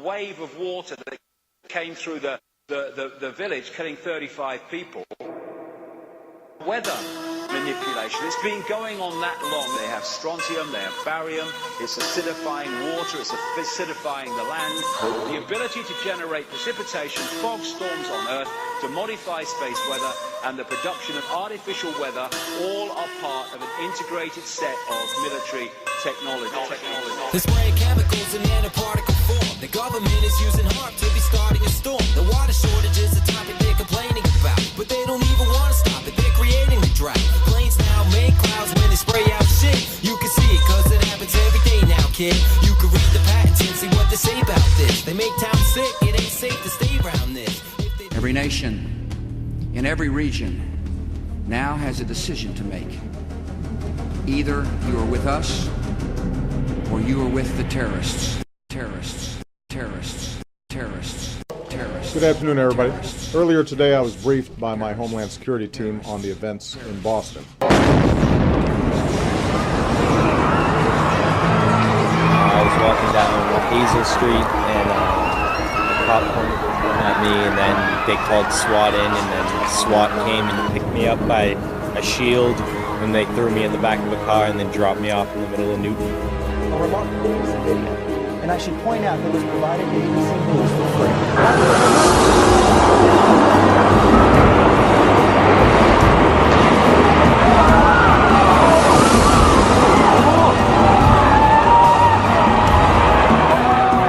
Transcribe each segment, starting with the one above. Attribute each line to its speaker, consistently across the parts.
Speaker 1: wave of water that came through the village, killing 35 people. Weather manipulation. It's been going on that long. They have strontium, they have barium, it's acidifying water, it's acidifying the land. The ability to generate precipitation, fog storms on Earth, to modify space weather, and the production of artificial weather, all are part of an integrated set of military technology.
Speaker 2: They're spraying chemicals in nanoparticle form. The government is using HARP to be starting a storm. The water shortage is a topic they're complaining about, but they don't even want to stop it. They're creating the drought. Planes now make clouds when they spray out shit. You can see it cause it happens every day now, kid. You can read the patents and see what they say about this. They make towns sick, it ain't safe to stay around this.
Speaker 3: Every nation in every region now has a decision to make. Either you are with us or you are with the terrorists. Terrorists. Terrorists. Terrorists. Terrorists.
Speaker 4: Good afternoon, everybody. Earlier today, I was briefed by my Homeland Security team on the events in Boston.
Speaker 5: I was walking down Hazel Street and a cop pointed a gun at me, and then they called SWAT in, and then SWAT came and picked me up by a shield, and they threw me in the back of a car and then dropped me off in the middle of Newton.
Speaker 6: A remarkable piece of video, and I should point out that it was provided to ABC News for free.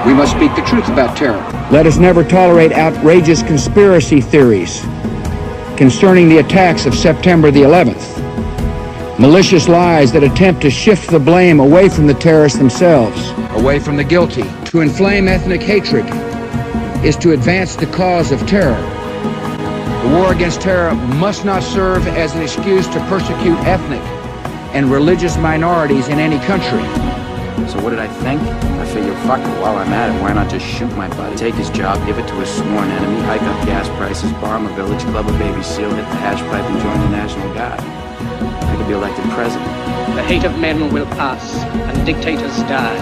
Speaker 3: We must speak the truth about terror.
Speaker 7: Let us never tolerate outrageous conspiracy theories concerning the attacks of September the 11th. Malicious lies that attempt to shift the blame away from the terrorists themselves.
Speaker 3: Away from the guilty.
Speaker 7: To inflame ethnic hatred is to advance the cause of terror.
Speaker 3: The war against terror must not serve as an excuse to persecute ethnic and religious minorities in any country.
Speaker 8: So what did I think? I figured, fuck it, while I'm at it, why not just shoot my buddy? Take his job, give it to a sworn enemy, hike up gas prices, bar him a village, club a baby seal, hit the hash pipe, and join the National Guard. I could be elected president.
Speaker 9: The hate of men will pass, and dictators die.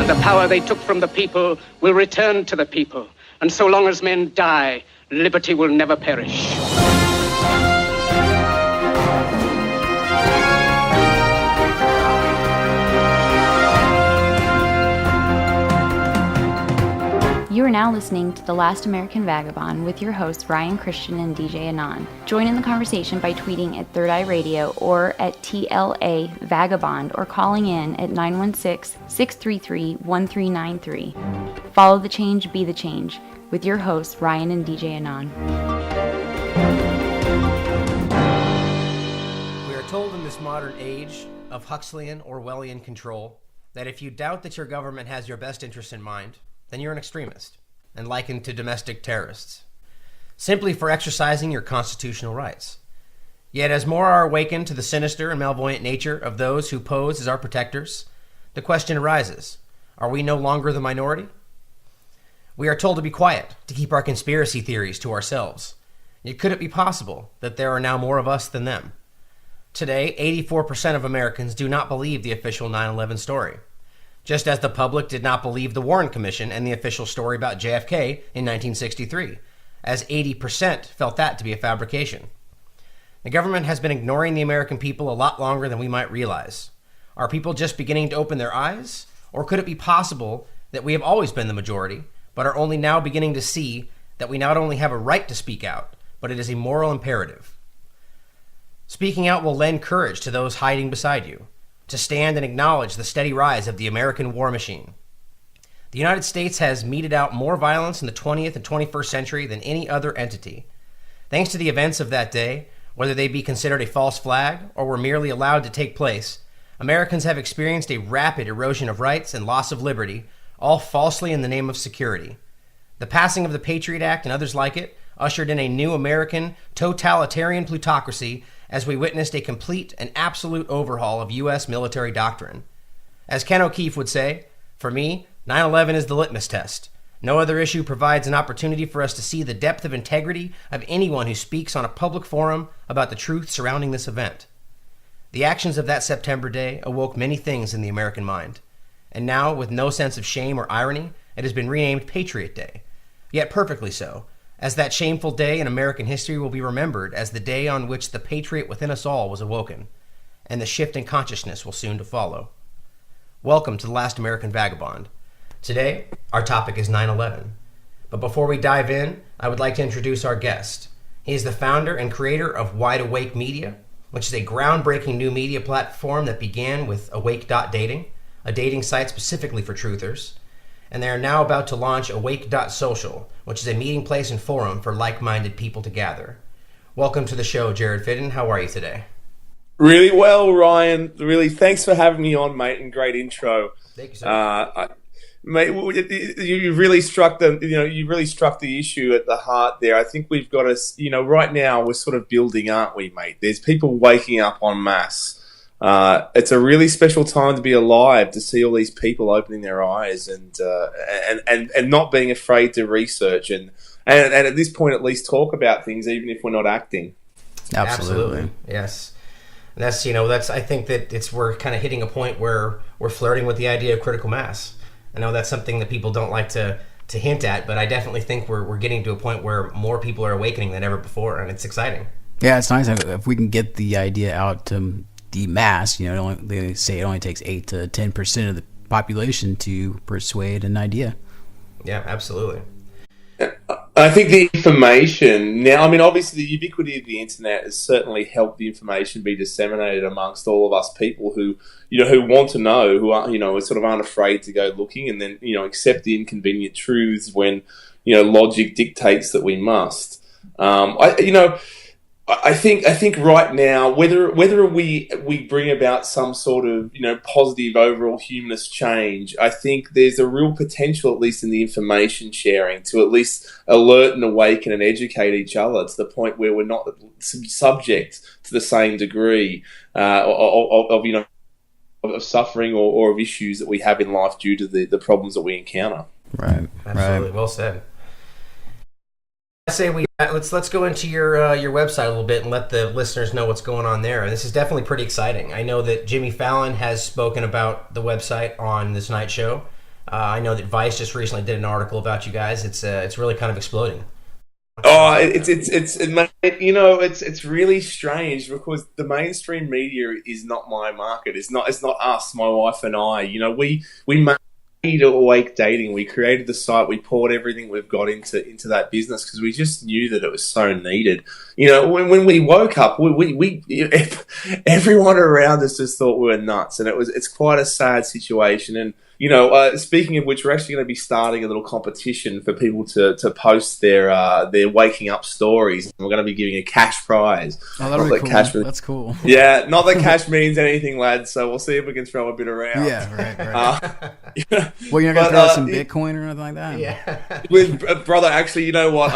Speaker 9: And the power they took from the people will return to the people. And so long as men die, liberty will never perish.
Speaker 10: You are now listening to The Last American Vagabond with your hosts Ryan Christian and DJ Anon. Join in the conversation by tweeting at Third Eye Radio or at TLA Vagabond or calling in at 916-633-1393. Follow the change, be the change with your hosts Ryan and DJ Anon.
Speaker 11: We are told in this modern age of Huxleyan Orwellian control that if you doubt that your government has your best interests in mind, then you're an extremist and likened to domestic terrorists, simply for exercising your constitutional rights. Yet as more are awakened to the sinister and malvoyant nature of those who pose as our protectors, the question arises, are we no longer the minority? We are told to be quiet, to keep our conspiracy theories to ourselves. Yet could it be possible that there are now more of us than them? Today, 84% of Americans do not believe the official 9/11 story, just as the public did not believe the Warren Commission and the official story about JFK in 1963, as 80% felt that to be a fabrication. The government has been ignoring the American people a lot longer than we might realize. Are people just beginning to open their eyes? Or could it be possible that we have always been the majority, but are only now beginning to see that we not only have a right to speak out, but it is a moral imperative? Speaking out will lend courage to those hiding beside you, to stand and acknowledge the steady rise of the American war machine. The United States has meted out more violence in the 20th and 21st century than any other entity. Thanks to the events of that day, whether they be considered a false flag or were merely allowed to take place, Americans have experienced a rapid erosion of rights and loss of liberty, all falsely in the name of security. The passing of the Patriot Act and others like it ushered in a new American totalitarian plutocracy as we witnessed a complete and absolute overhaul of U.S. military doctrine. As Ken O'Keefe would say, for me, 9/11 is the litmus test. No other issue provides an opportunity for us to see the depth of integrity of anyone who speaks on a public forum about the truth surrounding this event. The actions of that September day awoke many things in the American mind. And now, with no sense of shame or irony, it has been renamed Patriot Day. Yet perfectly so, as that shameful day in American history will be remembered as the day on which the patriot within us all was awoken, and the shift in consciousness will soon to follow. Welcome to The Last American Vagabond. Today, our topic is 9/11. But before we dive in, I would like to introduce our guest. He is the founder and creator of Wide Awake Media, which is a groundbreaking new media platform that began with Awake.dating, a dating site specifically for truthers. And they are now about to launch Awake.social, which is a meeting place and forum for like-minded people to gather. Welcome to the show, Jared Fidden. How are you today?
Speaker 12: Really well, Ryan. Really, thanks for having me on, mate, and great intro.
Speaker 11: Thank you, sir.
Speaker 12: Mate, you really struck the issue at the heart there. I think we've got to, right now we're sort of building, aren't we, mate? There's people waking up en masse. It's a really special time to be alive, to see all these people opening their eyes and not being afraid to research and at this point at least talk about things, even if we're not acting.
Speaker 11: Absolutely. Yes. And that's I think that we're kind of hitting a point where we're flirting with the idea of critical mass. I know that's something that people don't like to hint at, but I definitely think we're getting to a point where more people are awakening than ever before, and it's exciting.
Speaker 13: Yeah, it's nice if we can get the idea out to the mass. They say it only takes 8 to 10% of the population to persuade an idea.
Speaker 11: Yeah, absolutely.
Speaker 12: I think the information now, obviously the ubiquity of the internet has certainly helped the information be disseminated amongst all of us people who want to know, who are, sort of aren't afraid to go looking and then, accept the inconvenient truths when, logic dictates that we must. I think right now, whether we bring about some sort of positive overall humanist change, I think there's a real potential, at least in the information sharing, to at least alert and awaken and educate each other to the point where we're not subject to the same degree of suffering or of issues that we have in life due to the problems that we encounter.
Speaker 13: Right.
Speaker 11: Absolutely. Well said. I say let's go into your website a little bit and let the listeners know what's going on there. And this is definitely pretty exciting. I know that Jimmy Fallon has spoken about the website on this Tonight Show. I know that Vice just recently did an article about you guys. It's really kind of exploding.
Speaker 12: Oh, it's really strange because the mainstream media is not my market. It's not us, my wife and I. We made Awake Dating. We created the site. We poured everything we've got into that business because we just knew that it was so needed. When we woke up, we everyone around us just thought we were nuts, and it's quite a sad situation. And speaking of which, we're actually going to be starting a little competition for people to post their waking up stories. And we're going to be giving a cash prize.
Speaker 13: Oh, that'll be cool. That's cool.
Speaker 12: Yeah, not that cash means anything, lads. So we'll see if we can throw a bit around.
Speaker 13: Yeah, right. Well, you're not going to throw some Bitcoin or anything like that?
Speaker 12: Yeah. Brother, actually, you know what?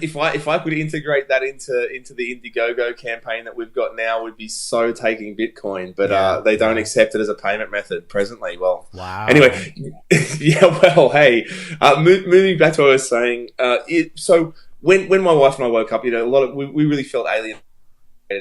Speaker 12: If I could integrate that into the Indiegogo campaign that we've got now, we'd be so taking Bitcoin. But they don't accept it as a payment method presently. Well,
Speaker 13: wow.
Speaker 12: Anyway, hey, moving back to what I was saying. So when my wife and I woke up, we really felt alienated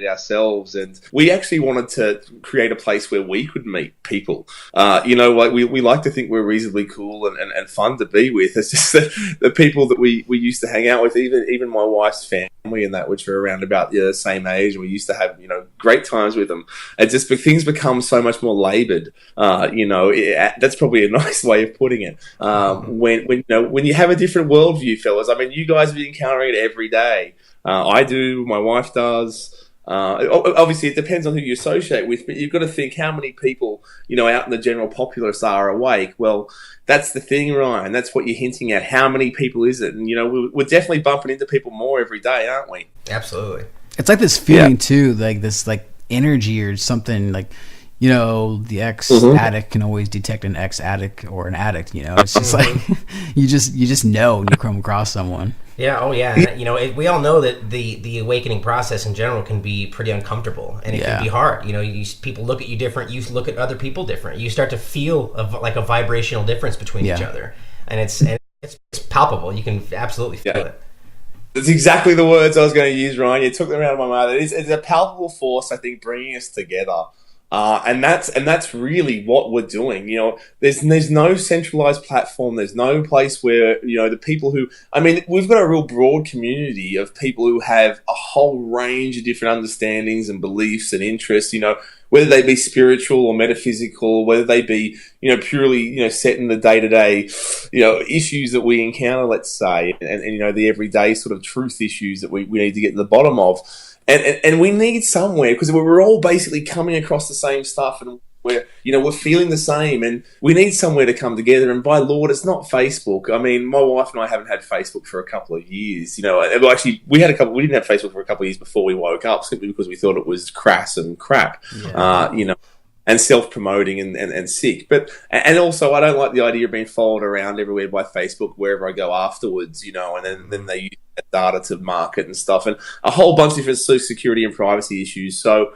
Speaker 12: ourselves, and we actually wanted to create a place where we could meet people. We like to think we're reasonably cool and fun to be with. It's just the people that we used to hang out with, even my wife's family and that, which are around about the same age, and we used to have great times with them. And just things become so much more laboured. That's probably a nice way of putting it. When you have a different worldview, fellas. You guys be encountering it every day. I do. My wife does. Obviously, it depends on who you associate with, but you've got to think how many people, out in the general populace are awake. Well, that's the thing, Ryan. That's what you're hinting at. How many people is it? And, we're definitely bumping into people more every day, aren't we?
Speaker 11: Absolutely.
Speaker 13: It's like this feeling, too, like this energy or something like, the ex-addict can always detect an ex-addict or an addict, It's just like, you just know when you come across someone.
Speaker 11: Yeah, oh yeah. And, we all know that the awakening process in general can be pretty uncomfortable, and it can be hard. People look at you different. You look at other people different. You start to feel like a vibrational difference between each other, and it's palpable. You can absolutely feel it.
Speaker 12: That's exactly the words I was going to use, Ryan. You took them out of my mouth. It's a palpable force, I think, bringing us together. And that's really what we're doing. You know, there's no centralized platform. There's no place where, you know, the people who, I mean, we've got a real broad community of people who have a whole range of different understandings and beliefs and interests, you know, whether they be spiritual or metaphysical, whether they be, you know, purely, you know, set in the day-to-day, you know, issues that we encounter, let's say, and you know, the everyday sort of truth issues that we need to get to the bottom of. And we need somewhere, because we're all basically coming across the same stuff, and we're feeling the same, and we need somewhere to come together. And by Lord, it's not Facebook. I mean, my wife and I haven't had Facebook for a couple of years. You know, well, actually, we didn't have Facebook for a couple of years before we woke up, simply because we thought it was crass and crap. Yeah. You know, and self-promoting and sick. But, and also, I don't like the idea of being followed around everywhere by Facebook wherever I go afterwards, you know, and then they use that data to market and stuff, and a whole bunch of different security and privacy issues. So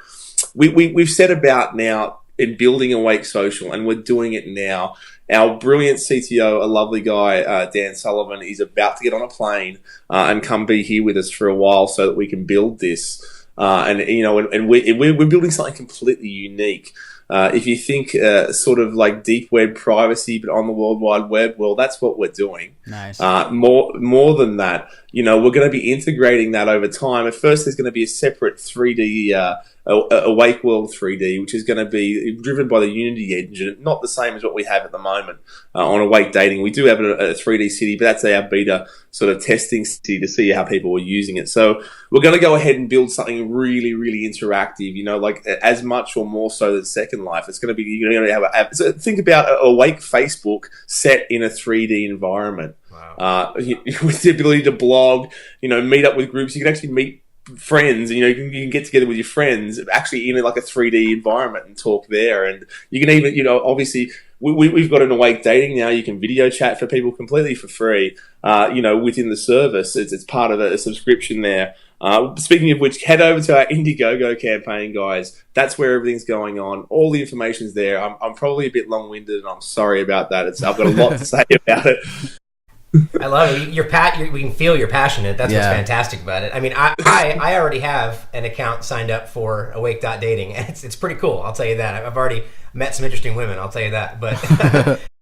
Speaker 12: we've set about now in building Awake Social, and we're doing it now. Our brilliant CTO, a lovely guy, Dan Sullivan, is about to get on a plane and come be here with us for a while so that we can build this. And you know, and we're building something completely unique. If you think sort of like deep web privacy, but on the World Wide Web, well, that's what we're doing.
Speaker 13: Nice.
Speaker 12: More than that, you know, we're going to be integrating that over time. At first, there's going to be a separate 3D Awake World 3D, which is going to be driven by the Unity engine, not the same as what we have at the moment on Awake Dating. We do have a 3D city, but that's our beta sort of testing city to see how people are using it. So we're going to go ahead and build something really, really interactive, you know, like as much or more so than Second Life. It's going to be, you're going to have so think about Awake Facebook set in a 3D environment. Wow. With the ability to blog, you know, meet up with groups. You can actually meet friends, you know, you can get together with your friends actually in like a 3D environment and talk there. And you can even, you know, obviously we've got an Awake Dating now. You can video chat for people completely for free, you know, within the service. It's part of a subscription there. Speaking of which, head over to our Indiegogo campaign, guys. That's where everything's going on. All the information's there. I'm probably a bit long-winded, and I'm sorry about that. I've got a lot to say about it.
Speaker 11: I love it. We can feel you're passionate. That's what's fantastic about it. I mean, I already have an account signed up for Awake.dating, and it's pretty cool. I'll tell you that. I've already met some interesting women. I'll tell you that. But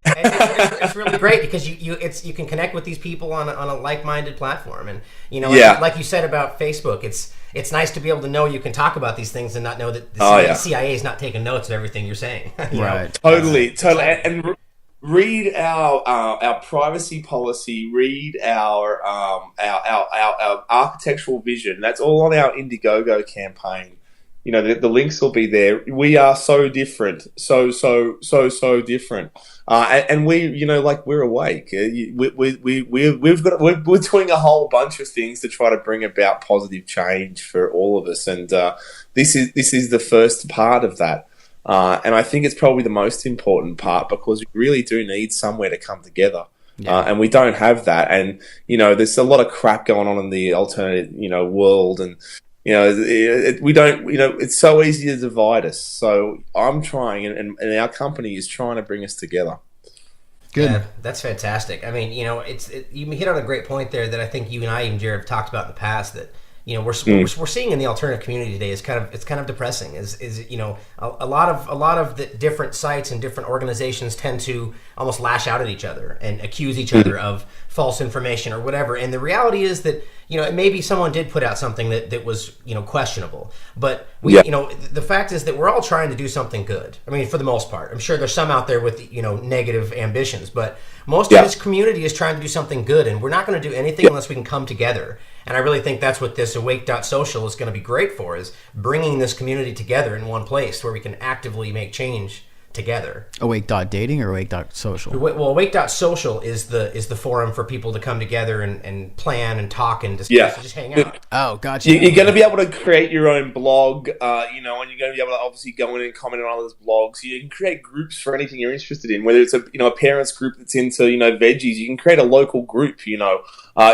Speaker 11: it's really great because you can connect with these people on a like-minded platform, and you know, like you said about Facebook, it's nice to be able to know you can talk about these things and not know that the CIA is not taking notes of everything you're saying.
Speaker 12: Right. Totally. And read our privacy policy. Read our architectural vision. That's all on our Indiegogo campaign. You know, the links will be there. We are so different, so different. And we, you know, like we're awake. We're doing a whole bunch of things to try to bring about positive change for all of us. And this is the first part of that. And I think it's probably the most important part because we really do need somewhere to come together. And we don't have that. And, you know, there's a lot of crap going on in the alternate, you know, world. And, you know, we don't, you know, it's so easy to divide us. So I'm trying, and our company is trying to bring us together.
Speaker 13: Good.
Speaker 11: Yeah, that's fantastic. I mean, you know, you hit on a great point there that I think you and I, even Jared, have talked about in the past, that, you know, we're seeing in the alternative community today is kind of depressing. Is you know, a lot of the different sites and different organizations tend to almost lash out at each other and accuse each other of false information or whatever. And the reality is that, you know, maybe someone did put out something that was, you know, questionable. But you know, the fact is that we're all trying to do something good. I mean, for the most part, I'm sure there's some out there with, you know, negative ambitions, but most of this community is trying to do something good, and we're not going to do anything unless we can come together. And I really think that's what this Awake.social is going to be great for, is bringing this community together in one place where we can actively make change together.
Speaker 13: Awake.dating or Awake.social?
Speaker 11: Well, Awake.social is the forum for people to come together and plan and talk and discuss and just hang out.
Speaker 13: Oh, gotcha.
Speaker 12: You're going to be able to create your own blog, you know, and you're going to be able to obviously go in and comment on others' blogs. You can create groups for anything you're interested in, whether it's a parents group that's into, you know, veggies. You can create a local group, you know.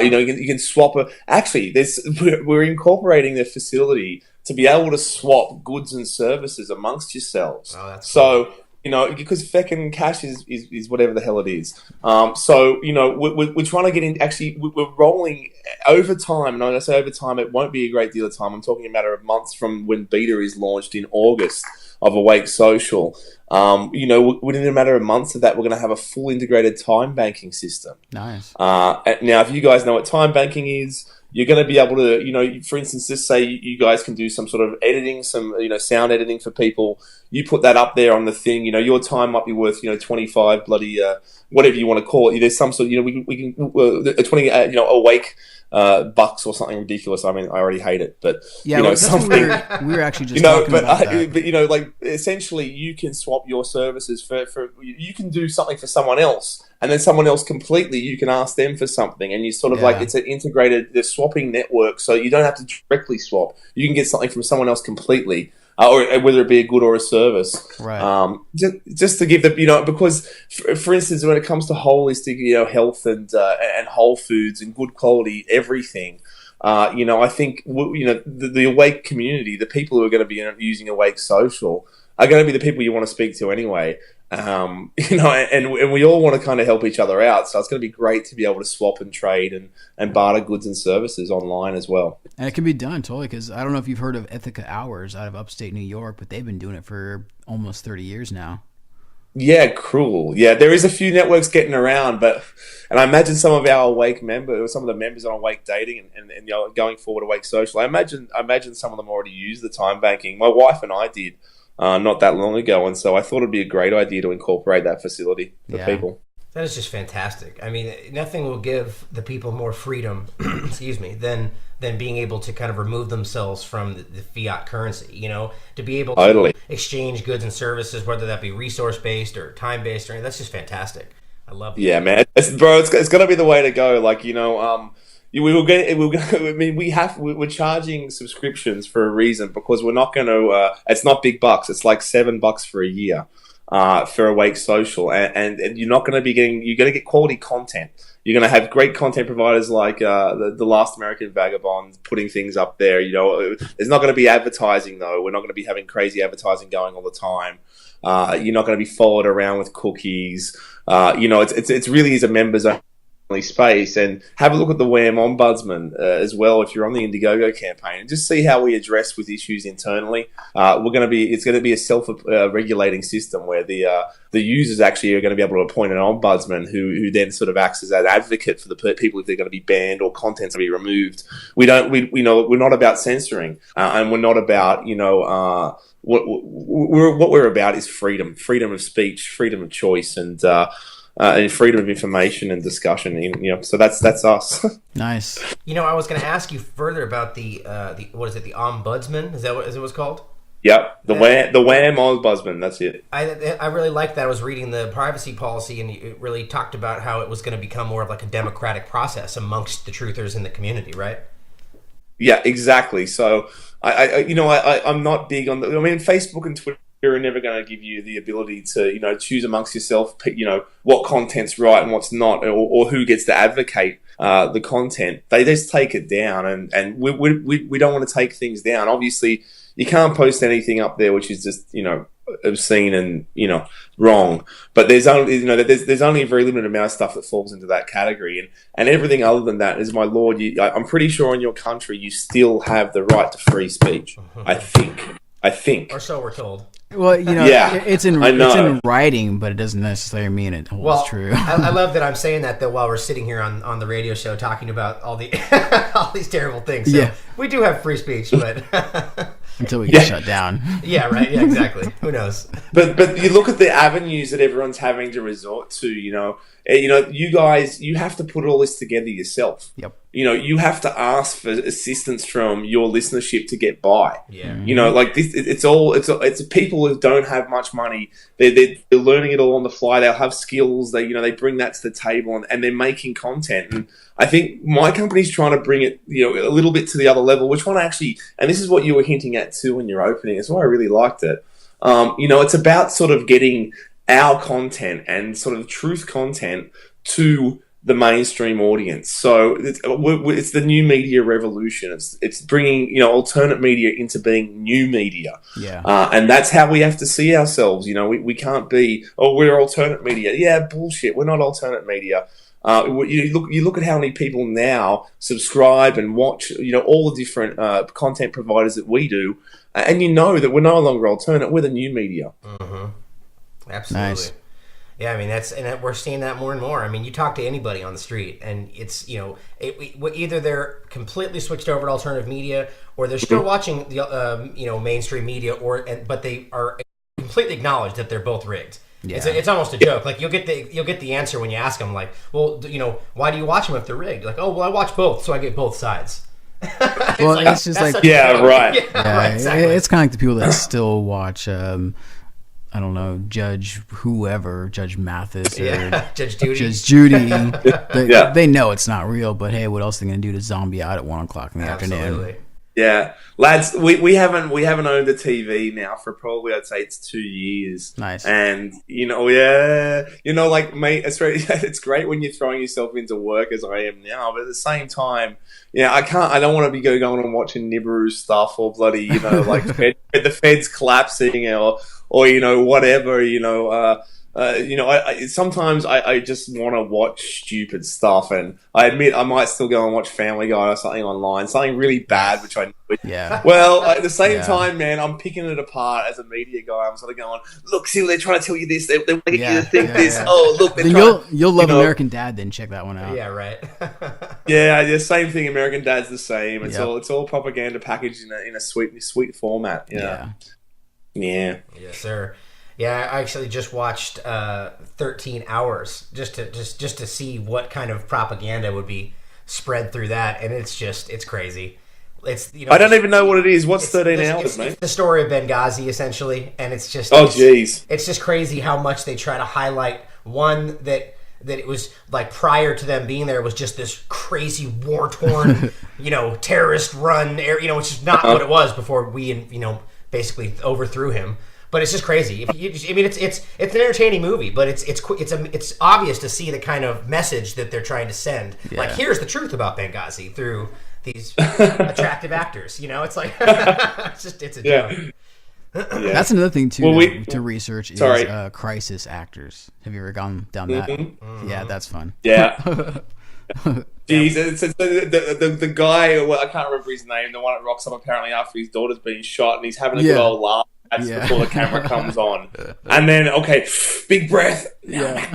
Speaker 12: You can swap. Actually, we're incorporating the facility to be able to swap goods and services amongst yourselves. Oh, that's so cool. You know, because feckin' cash is whatever the hell it is. So, you know, we're trying to get in. Actually, we're rolling over time. And when I say over time, it won't be a great deal of time. I'm talking a matter of months from when beta is launched in August Awake Social. Within a matter of months of that, we're going to have a full integrated time banking system.
Speaker 13: Nice.
Speaker 12: Now, if you guys know what time banking is, you're going to be able to, for instance, just say you guys can do some sort of editing, some, sound editing for people. You put that up there on the thing. Your time might be worth, 25 bloody, whatever you want to call it. There's some sort of, we can 20, awake bucks or something ridiculous. I mean, I already hate it, but
Speaker 13: that's
Speaker 12: something.
Speaker 13: We were actually just talking about that.
Speaker 12: But like essentially, you can swap your services for you can do something for someone else, and then someone else completely. You can ask them for something, and you sort of like it's an integrated swapping network, so you don't have to directly swap. You can get something from someone else completely. Or whether it be a good or a service,
Speaker 13: right?
Speaker 12: Just to give the because for instance, when it comes to holistic health and whole foods and good quality everything, I think the Awake community, the people who are going to be using Awake Social, are going to be the people you want to speak to anyway. And we all want to kind of help each other out. So it's going to be great to be able to swap and trade and barter goods and services online as well.
Speaker 13: And it can be done totally, because I don't know if you've heard of Ithaca Hours out of upstate New York, but they've been doing it for almost 30 years now.
Speaker 12: Yeah, cool. Yeah, there is a few networks getting around, and I imagine some of our Awake members, some of the members on Awake Dating and going forward Awake Social, I imagine some of them already use the time banking. My wife and I did. Not that long ago, and so I thought it'd be a great idea to incorporate that facility for people.
Speaker 11: That is just fantastic. I mean, nothing will give the people more freedom, excuse me, than being able to kind of remove themselves from the fiat currency, to be able to exchange goods and services, whether that be resource-based or time-based or anything. That's just fantastic. I love that.
Speaker 12: Yeah, man. It's going to be the way to go. Like, we're charging subscriptions for a reason, because we're not going to. It's not big bucks. It's like $7 for a year for Awake Social, and you're not going to be getting. You're going to get quality content. You're going to have great content providers like the Last American Vagabond putting things up there. There's not going to be advertising though. We're not going to be having crazy advertising going all the time. You're not going to be followed around with cookies. It's really is a members only space. And have a look at the WHAM Ombudsman as well if you're on the Indiegogo campaign, and just see how we address with issues internally. It's going to be a self-regulating system where the users actually are going to be able to appoint an ombudsman who then sort of acts as an advocate for the people if they're going to be banned or content's going to be removed. We're not about censoring, and we're not about what we're about is freedom of speech, freedom of choice, and freedom of information and discussion. So that's us.
Speaker 13: Nice.
Speaker 11: I was going to ask you further about the what is it? The ombudsman? Is that what it was called?
Speaker 12: Yep, the WHAM Ombudsman. That's it.
Speaker 11: I really liked that. I was reading the privacy policy, and it really talked about how it was going to become more of like a democratic process amongst the truthers in the community, right?
Speaker 12: Yeah, exactly. So I'm not big on Facebook and Twitter are never going to give you the ability to choose amongst yourself, what content's right and what's not, or who gets to advocate the content. They just take it down, and we don't want to take things down. Obviously, you can't post anything up there which is just obscene and wrong. But there's only there's only a very limited amount of stuff that falls into that category, and everything other than that is, my lord, I'm pretty sure in your country you still have the right to free speech. I think.
Speaker 11: Or so we're told.
Speaker 13: Well, it's in writing, but it doesn't necessarily mean it holds true.
Speaker 11: I love that I'm saying that, though, while we're sitting here on the radio show talking about all the all these terrible things. So we do have free speech, but
Speaker 13: until we get shut down.
Speaker 11: Yeah, right. Yeah, exactly. Who knows?
Speaker 12: But you look at the avenues that everyone's having to resort to. You guys, you have to put all this together yourself.
Speaker 13: Yep.
Speaker 12: You have to ask for assistance from your listenership to get by.
Speaker 11: Yeah.
Speaker 12: Like this, it's people who don't have much money. They're learning it all on the fly. They'll have skills. They bring that to the table, and they're making content. And I think my company's trying to bring it, a little bit to the other level. Which one actually? And this is what you were hinting at too in your opening. It's why I really liked it. It's about sort of getting our content and sort of truth content to the mainstream audience. So it's the new media revolution. It's bringing alternate media into being new media.
Speaker 13: Yeah.
Speaker 12: And that's how we have to see ourselves. We can't be, we're alternate media. Yeah, bullshit. We're not alternate media. You look at how many people now subscribe and watch, all the different content providers that we do, and you know that we're no longer alternate. We're the new media.
Speaker 11: Mm-hmm. Absolutely.
Speaker 13: Nice.
Speaker 11: Yeah, I mean we're seeing that more and more. I mean, you talk to anybody on the street, and it's either they're completely switched over to alternative media, or they're still watching the mainstream media, but they are completely acknowledged that they're both rigged. Yeah. It's almost a joke. Like you'll get the answer when you ask them, like, well, why do you watch them if they're rigged? Like, oh, well, I watch both, so I get both sides.
Speaker 13: Well, it's just like,
Speaker 12: yeah, right.
Speaker 11: Yeah, right, exactly.
Speaker 13: It's kind of like the people that still watch, I don't know, Judge Mathis or
Speaker 11: Judge Judy.
Speaker 13: Judge Judy. They know it's not real, but hey, what else are they going to do to zombie out at 1 o'clock in the afternoon?
Speaker 12: Yeah, lads, we haven't owned a TV now for probably, I'd say it's 2 years.
Speaker 13: Nice.
Speaker 12: And like, mate, it's great when you're throwing yourself into work as I am now, but at the same time, I don't want to be going and watching Nibiru stuff or bloody like the feds collapsing or whatever. Sometimes I just want to watch stupid stuff, and I admit I might still go and watch Family Guy or something online, something really bad, which I know.
Speaker 13: Yeah.
Speaker 12: Well, at the same time, man, I'm picking it apart as a media guy. I'm sort of going, look, see, they're trying to tell you this. They want to get you to think this. Yeah. Oh, look,
Speaker 13: then you'll love American Dad. Then check that one out.
Speaker 11: Yeah, right.
Speaker 12: yeah, same thing. American Dad's the same. It's all propaganda packaged in a sweet format. Yeah.
Speaker 11: Yes, sir. Yeah, I actually just watched 13 Hours just to see what kind of propaganda would be spread through that, and it's crazy. It's
Speaker 12: I don't even know what it is. What's 13 Hours, mate?
Speaker 11: It's the story of Benghazi, essentially, and it's just
Speaker 12: jeez.
Speaker 11: It's just crazy how much they try to highlight one that it was like prior to them being there was just this crazy war torn, terrorist run area, which is not what it was before we basically overthrew him. But it's just crazy. It's an entertaining movie, but it's obvious to see the kind of message that they're trying to send. Yeah. Like, here's the truth about Benghazi through these attractive actors. It's like it's a joke.
Speaker 13: Yeah. That's another thing too to research is crisis actors. Have you ever gone down that? Mm-hmm. Yeah, that's fun.
Speaker 12: Yeah. Jeez, it's the guy. Well, I can't remember his name. The one that rocks up apparently after his daughter's been shot, and he's having a good old laugh. That's before the camera comes on. And then, okay, big breath. And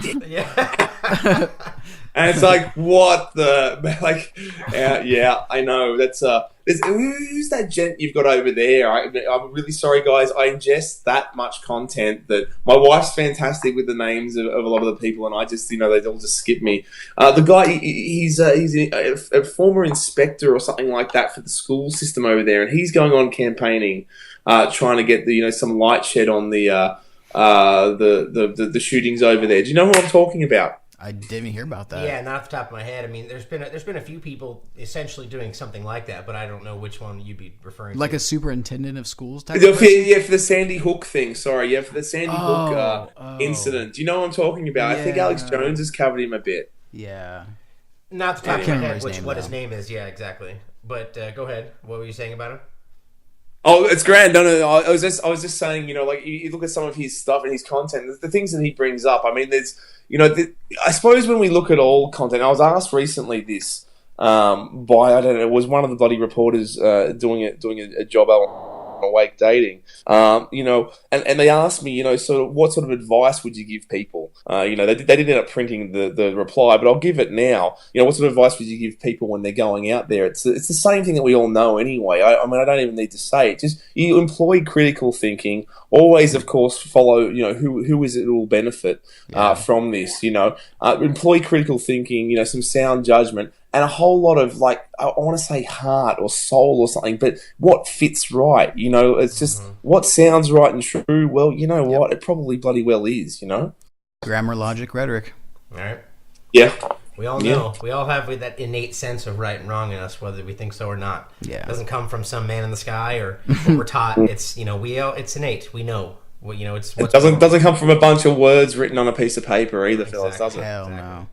Speaker 12: it's like, what the... Like, I know. That's... who's that gent you've got over there? I'm really sorry, guys. I ingest that much content that... My wife's fantastic with the names of a lot of the people, and I just, they all just skip me. The guy, he's a former inspector or something like that for the school system over there, and he's going on campaigning... trying to get some light shed on the shootings over there. Do you know what I'm talking about?
Speaker 13: I didn't even hear about that.
Speaker 11: Yeah, not off the top of my head. I mean, there's been a few people essentially doing something like that, but I don't know which one you'd be referring to.
Speaker 13: Like a superintendent of schools type.
Speaker 12: For the Sandy Hook thing. Sorry, for the Sandy Hook incident. Do you know what I'm talking about?
Speaker 13: Yeah.
Speaker 12: I think Alex Jones has covered him a bit.
Speaker 13: Yeah.
Speaker 11: Not off the top of my head what his name is. Yeah, exactly. But go ahead. What were you saying about him?
Speaker 12: Oh, it's grand. No. I was just saying, like you look at some of his stuff and his content, the things that he brings up. I mean, there's, I suppose when we look at all content, I was asked recently this by I don't know, it was one of the bloody reporters doing a job on Awake Dating, and they asked me, sort of what sort of advice would you give people? They didn't end up printing the reply, but I'll give it now. What sort of advice would you give people when they're going out there? It's the same thing that we all know anyway. I mean, I don't even need to say it. Just you employ critical thinking. Always, of course, follow. Who is it that will benefit from this? Employ critical thinking. Some sound judgment. And a whole lot of, I want to say heart or soul or something, but what fits right, it's just what sounds right and true. Well, what? It probably bloody well is,
Speaker 13: Grammar, logic, rhetoric.
Speaker 11: All right.
Speaker 12: Yeah.
Speaker 11: We all know. We all have that innate sense of right and wrong in us, whether we think so or not.
Speaker 13: Yeah.
Speaker 11: It doesn't come from some man in the sky or what we're taught. It's, it's innate. We know. It
Speaker 12: doesn't come from a bunch of words written on a piece of paper either, fellas, does it?
Speaker 13: Hell no.
Speaker 11: Yeah.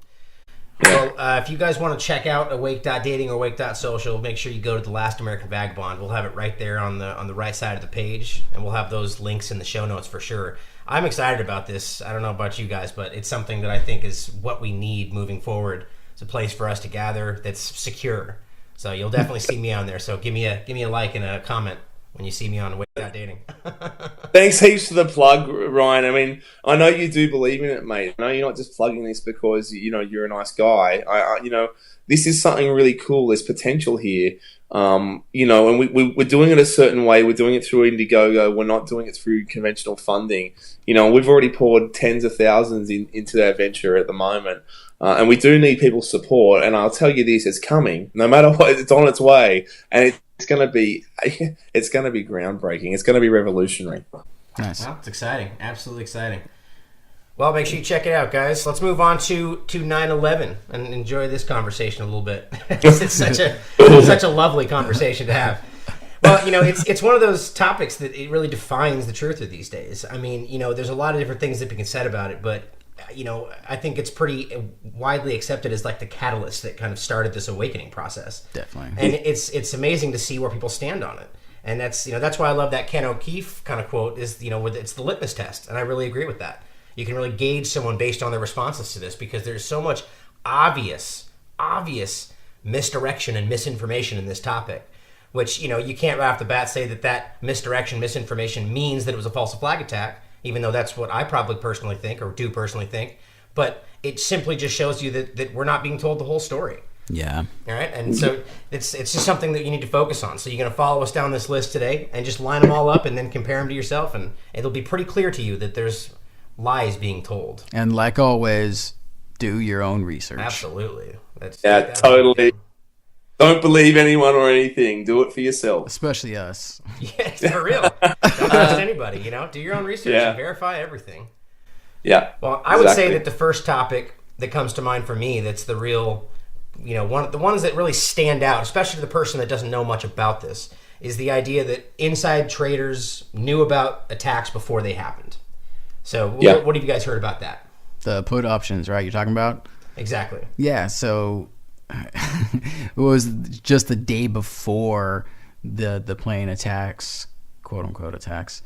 Speaker 11: Well, if you guys want to check out Awake.dating or Awake.social, make sure you go to The Last American Vagabond. We'll have it right there on the right side of the page, and we'll have those links in the show notes for sure. I'm excited about this. I don't know about you guys, but it's something that I think is what we need moving forward. It's a place for us to gather that's secure. So you'll definitely see me on there. So give me a like and a comment when you see me on Without Dating.
Speaker 12: Thanks heaps for the plug, Ryan. I mean, I know you do believe in it, mate. I know you're not just plugging this because, you're a nice guy. This is something really cool. There's potential here. And we're doing it a certain way. We're doing it through Indiegogo. We're not doing it through conventional funding. We've already poured tens of thousands into our venture at the moment. And we do need people's support. And I'll tell you this, it's coming. No matter what, it's on its way. And it's going to be groundbreaking. It's going to be revolutionary.
Speaker 13: Nice.
Speaker 11: Well, it's exciting. Absolutely exciting. Well, make sure you check it out, guys. Let's move on to 9/11 and enjoy this conversation a little bit. It's such a lovely conversation to have. Well, it's one of those topics that it really defines the truth of these days. I mean, there's a lot of different things that can be said about it, but I think it's pretty widely accepted as like the catalyst that kind of started this awakening process.
Speaker 13: Definitely.
Speaker 11: And it's amazing to see where people stand on it. And that's why I love that Ken O'Keefe kind of quote is, it's the litmus test. And I really agree with that. You can really gauge someone based on their responses to this because there's so much obvious misdirection and misinformation in this topic, which, you can't right off the bat say that misdirection, misinformation means that it was a false flag attack, even though that's what I probably personally think or do personally think. But it simply just shows you that we're not being told the whole story.
Speaker 13: Yeah.
Speaker 11: All right. And so it's just something that you need to focus on. So you're going to follow us down this list today and just line them all up and then compare them to yourself. And it'll be pretty clear to you that there's lies being told.
Speaker 13: And like always, do your own research.
Speaker 11: Absolutely.
Speaker 12: Totally. Don't believe anyone or anything. Do it for yourself.
Speaker 13: Especially us.
Speaker 11: Yeah, for real. Don't trust anybody, Do your own research and verify everything.
Speaker 12: Yeah.
Speaker 11: Well, I would say that the first topic that comes to mind for me that's the real, the ones that really stand out, especially the person that doesn't know much about this, is the idea that inside traders knew about attacks before they happened. So what have you guys heard about that?
Speaker 13: The put options, right? You're talking about?
Speaker 11: Exactly.
Speaker 13: Yeah, so it was just the day before the plane attacks, quote unquote attacks.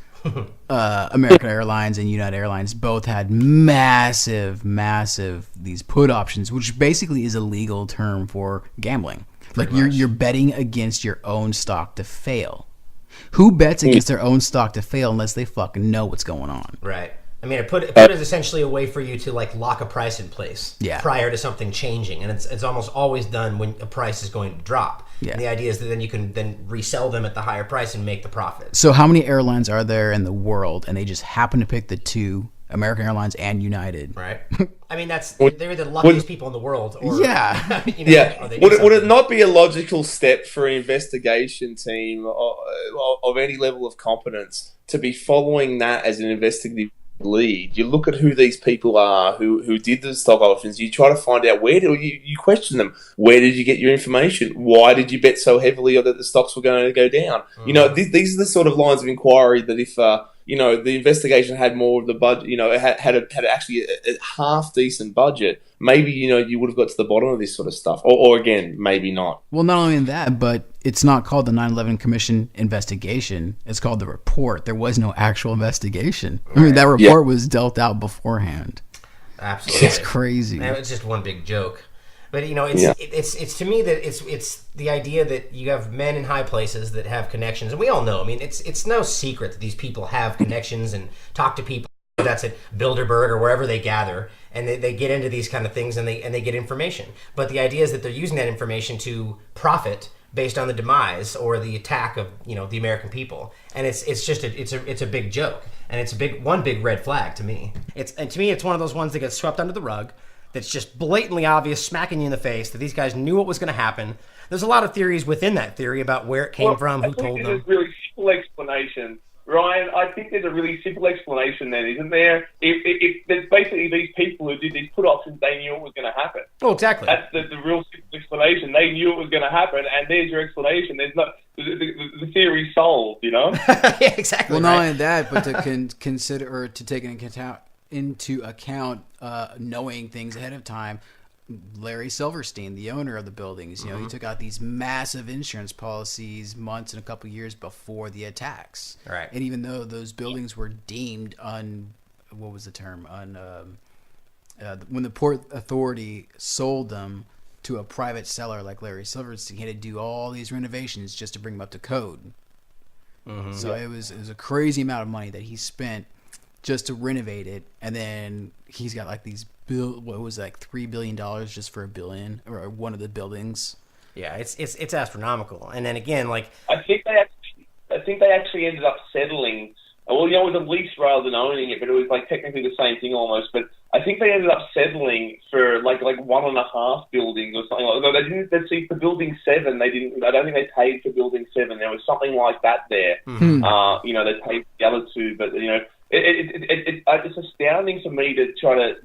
Speaker 13: American Airlines and United Airlines both had massive these put options, which basically is a legal term for gambling. Like you're betting against your own stock to fail. Who bets against their own stock to fail unless they fucking know what's going on?
Speaker 11: Right. I mean, a put is essentially a way for you to like lock a price in place prior to something changing, and it's almost always done when a price is going to drop. Yeah. And the idea is that then you can then resell them at the higher price and make the profit.
Speaker 13: So how many airlines are there in the world, and they just happen to pick the two, American Airlines and United?
Speaker 11: Right. I mean, they're the luckiest people in the world. Or, Would
Speaker 12: it not be a logical step for an investigation team of any level of competence to be following that as an investigative lead? You look at who these people are who did the stock options. You try to find out you question them. Where did you get your information? Why did you bet so heavily that the stocks were going to go down? These are the sort of lines of inquiry that if the investigation had more of the budget, it had actually a half decent budget, maybe you would have got to the bottom of this sort of stuff, or again, maybe not.
Speaker 13: Well, not only that, but it's not called the 9/11 Commission investigation. It's called the report. There was no actual investigation. Right. I mean, that report was dealt out beforehand.
Speaker 11: Absolutely,
Speaker 13: it's crazy.
Speaker 11: It's just one big joke. But it's to me that it's the idea that you have men in high places that have connections, and we all know. I mean, it's no secret that these people have connections and talk to people. That's at Bilderberg or wherever they gather, and they get into these kind of things and they get information. But the idea is that they're using that information to profit based on the demise or the attack of the American people, and it's a big joke, and it's one big red flag to me. It's one of those ones that gets swept under the rug. That's just blatantly obvious, smacking you in the face that these guys knew what was going to happen. There's a lot of theories within that theory about where it came from, who told them.
Speaker 12: There's a really simple explanation, Ryan. I think there's a really simple explanation then, isn't there? If there's basically these people who did these put options, they knew it was going to happen.
Speaker 11: Oh, exactly.
Speaker 12: That's the real simple explanation. They knew it was going to happen, and there's your explanation. There's no the theory's solved,
Speaker 11: Yeah, exactly.
Speaker 13: Well, not only that, but to consider or to take into account knowing things ahead of time. Larry Silverstein, the owner of the buildings, he took out these massive insurance policies months and a couple years before the attacks.
Speaker 11: Right.
Speaker 13: And even though those buildings were deemed what was the term when the Port Authority sold them to a private seller like Larry Silverstein, he had to do all these renovations just to bring them up to code. Mm-hmm. So it was a crazy amount of money that he spent just to renovate it, and then he's got like these what was it, like $3 billion just for a billion or one of the buildings.
Speaker 11: Yeah, it's astronomical. And then again, like
Speaker 12: I think they actually ended up settling. Well, it was a lease rather than owning it, but it was like technically the same thing almost. But I think they ended up settling for like 1.5 buildings or something. Although they didn't. They see for building 7, they didn't. I don't think they paid for building 7. There was something like that there.
Speaker 13: Mm-hmm.
Speaker 12: They paid for the other 2, but it's astounding for me to try to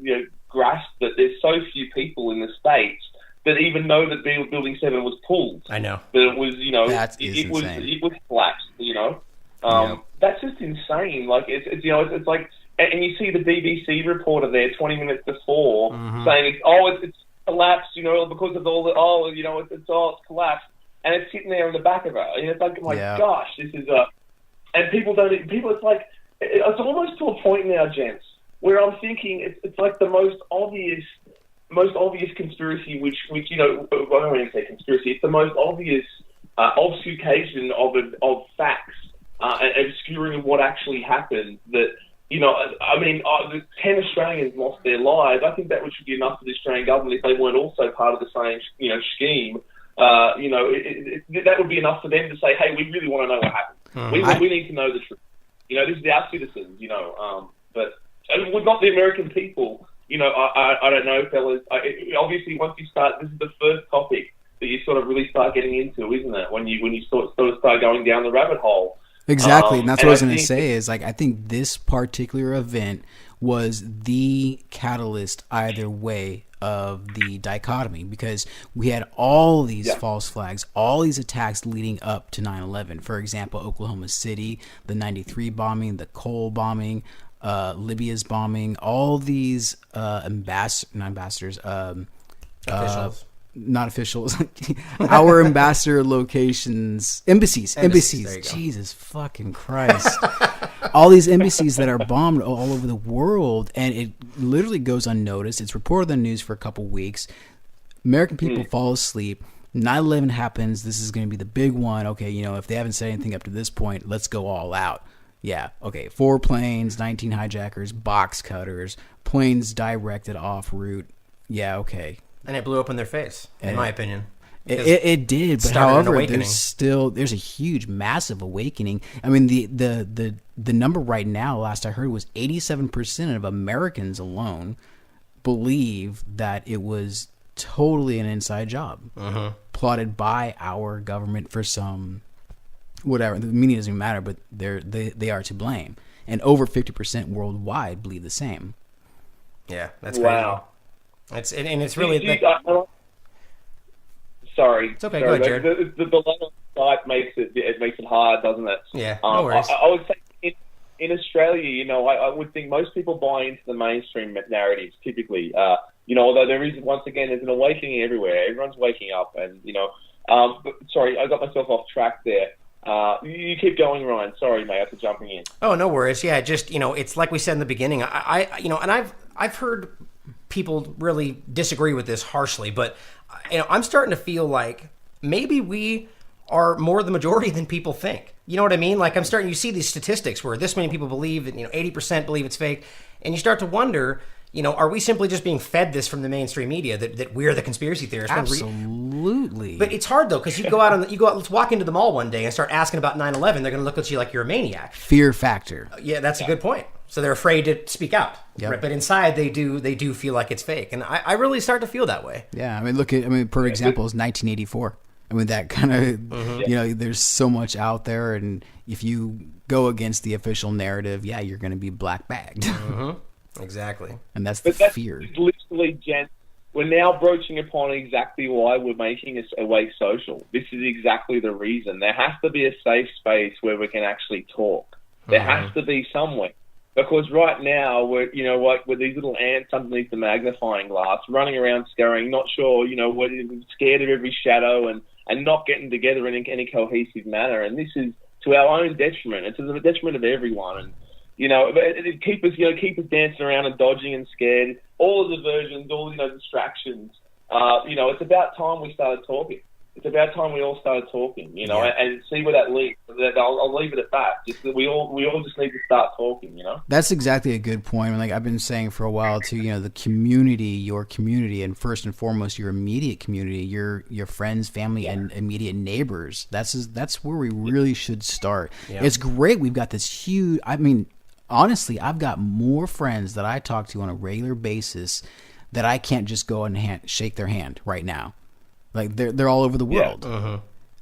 Speaker 12: grasp that there's so few people in the States that even know that Building 7 was pulled.
Speaker 11: I know.
Speaker 12: That it was,
Speaker 13: insane.
Speaker 12: it was collapsed, That's just insane. Like, it's like, and you see the BBC reporter there 20 minutes before saying, it's collapsed, because of all the, it's collapsed. And it's sitting there in the back of it. And it's like, gosh, this is and people, it's like, it's almost to a point now, gents, where I'm thinking it's like the most obvious conspiracy, which I don't even say conspiracy. It's the most obvious obfuscation of facts and obscuring what actually happened. That 10 Australians lost their lives. I think that should be enough for the Australian government if they weren't also part of the same scheme. That would be enough for them to say, hey, we really want to know what happened. We need to know the truth. This is our citizens. But we're not the American people. I don't know, fellas. Obviously, once you start, this is the first topic that you sort of really start getting into, isn't it? When you sort of start going down the rabbit hole.
Speaker 13: Exactly, and that's what I was going to say is, like, I think this particular event was the catalyst either way of the dichotomy, because we had all these false flags, all these attacks leading up to 9/11. For example, Oklahoma City, the 93 bombing, the Cole bombing, Libya's bombing, all these officials. Not officials, our ambassador locations, embassies. Jesus fucking Christ. All these embassies that are bombed all over the world, and it literally goes unnoticed. It's reported on the news for a couple weeks. American people fall asleep. 9/11 happens. This is going to be the big one. Okay, if they haven't said anything up to this point, let's go all out. Yeah, okay, 4 planes, 19 hijackers, box cutters, planes directed off route. Yeah, okay.
Speaker 11: And it blew up in their face, in my opinion.
Speaker 13: It did, but however, there's a huge, massive awakening. I mean, the number right now, last I heard, was 87% of Americans alone believe that it was totally an inside job, plotted by our government for some whatever. The meaning doesn't even matter, but they are to blame, and over 50% worldwide believe the same.
Speaker 11: Yeah, that's crazy. Wow. It's really.
Speaker 12: Sorry.
Speaker 11: It's okay. Go ahead, Jared.
Speaker 12: The latter side makes it hard, doesn't it?
Speaker 11: Yeah. No worries.
Speaker 12: I would say in Australia, I would think most people buy into the mainstream narratives typically. Although there is, once again, there's an awakening everywhere. Everyone's waking up, and sorry, I got myself off track there. You keep going, Ryan. Sorry, mate, after jumping in.
Speaker 11: Oh, no worries. Yeah, just it's like we said in the beginning. And I've heard people really disagree with this harshly, but I'm starting to feel like maybe we are more the majority than people think. You know what I mean? Like, you see these statistics where this many people believe that 80% believe it's fake, and you start to wonder, are we simply just being fed this from the mainstream media that we're the conspiracy theorists?
Speaker 13: Absolutely.
Speaker 11: But it's hard though, because you go out, let's walk into the mall one day and start asking about 9/11. They're going to look at you like you're a maniac.
Speaker 13: Fear factor.
Speaker 11: Yeah, that's a good point. So they're afraid to speak out.
Speaker 13: Yep.
Speaker 11: Right? But inside they do feel like it's fake, and I really start to feel that way.
Speaker 13: Yeah, per example is 1984. I mean, that kind of there's so much out there, and if you go against the official narrative, you're going to be black bagged.
Speaker 11: Exactly.
Speaker 13: And that's the fear.
Speaker 12: Literally, Jen, we're now broaching upon exactly why we're making this Awake Social. This is exactly the reason. There has to be a safe space where we can actually talk. There has to be somewhere. Because right now, we're with these little ants underneath the magnifying glass, running around scurrying, not sure, scared of every shadow and not getting together in any cohesive manner. And this is to our own detriment. It's to the detriment of everyone. And keep us dancing around and dodging and scared. All the diversions, all distractions. It's about time we started talking. It's about time we all started talking, and see where that leads. I'll leave it at that. Just that we all just need to start talking,
Speaker 13: That's exactly a good point. Like I've been saying for a while too, the community, your community, and first and foremost your immediate community, your friends, family, and immediate neighbors. That's where we really should start. Yeah. It's great. We've got this huge. I mean, honestly, I've got more friends that I talk to on a regular basis that I can't just go and shake their hand right now. Like they're all over the world. Yeah. Uh-huh.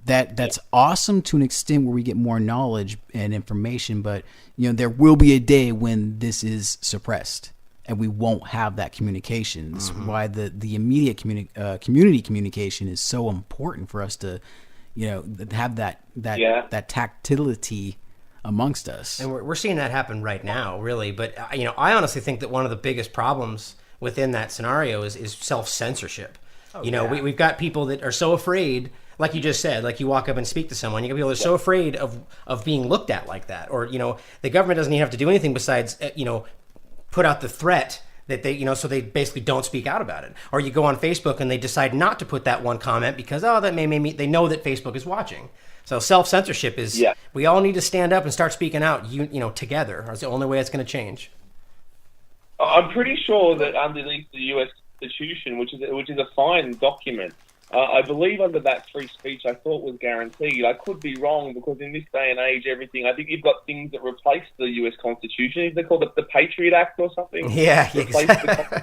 Speaker 13: That's awesome to an extent where we get more knowledge and information, but there will be a day when this is suppressed and we won't have that communication. That's why the immediate community communication is so important for us to have that tactility amongst us.
Speaker 11: And we're seeing that happen right now, really. But I honestly think that one of the biggest problems within that scenario is self-censorship. We've got people that are so afraid, like you just said, like you walk up and speak to someone, you got people that are so afraid of being looked at like that. Or, the government doesn't even have to do anything besides, put out the threat that they, so they basically don't speak out about it. Or you go on Facebook and they decide not to put that one comment because, that may they know that Facebook is watching. So self-censorship is, we all need to stand up and start speaking out, together. It's the only way it's going to change.
Speaker 12: I'm pretty sure that underneath the U.S. Constitution, which is a fine document, I believe under that free speech I thought was guaranteed. I could be wrong because in this day and age, I think you've got things that replace the U.S. Constitution. Is they called the Patriot Act or something?
Speaker 13: Yeah.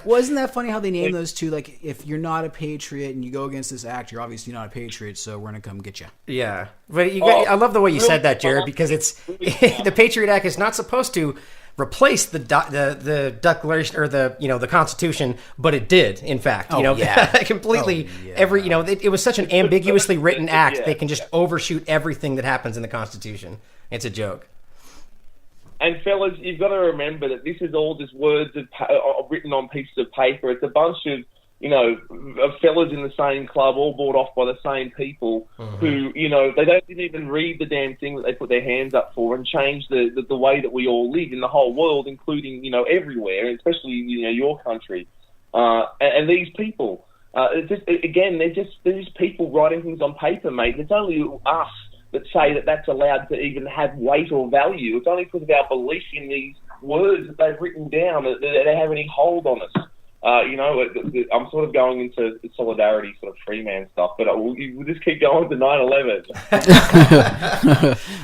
Speaker 13: Well, isn't that funny how they name those two? Like, if you're not a patriot and you go against this act, you're obviously not a patriot, so we're going to come get you.
Speaker 11: Yeah. But I love the way you said that, Jared, because it's the Patriot Act is not supposed to replace the Declaration or the Constitution, but it did, in fact. Completely. It was such an ambiguously written act. They can just overshoot everything that happens in the Constitution. It's a joke.
Speaker 12: And fellas, you've got to remember that this is all just words written on pieces of paper. It's a bunch of of fellas in the same club, all bought off by the same people who, they didn't even read the damn thing that they put their hands up for and change the way that we all live in the whole world, including, everywhere, especially, your country. And these people, they're just people writing things on paper, mate. It's only us that say that that's allowed to even have weight or value. It's only because of our belief in these words that they've written down that they have any hold on us. I'm sort of going into solidarity, sort of free man stuff, but we'll just keep going to 9/11.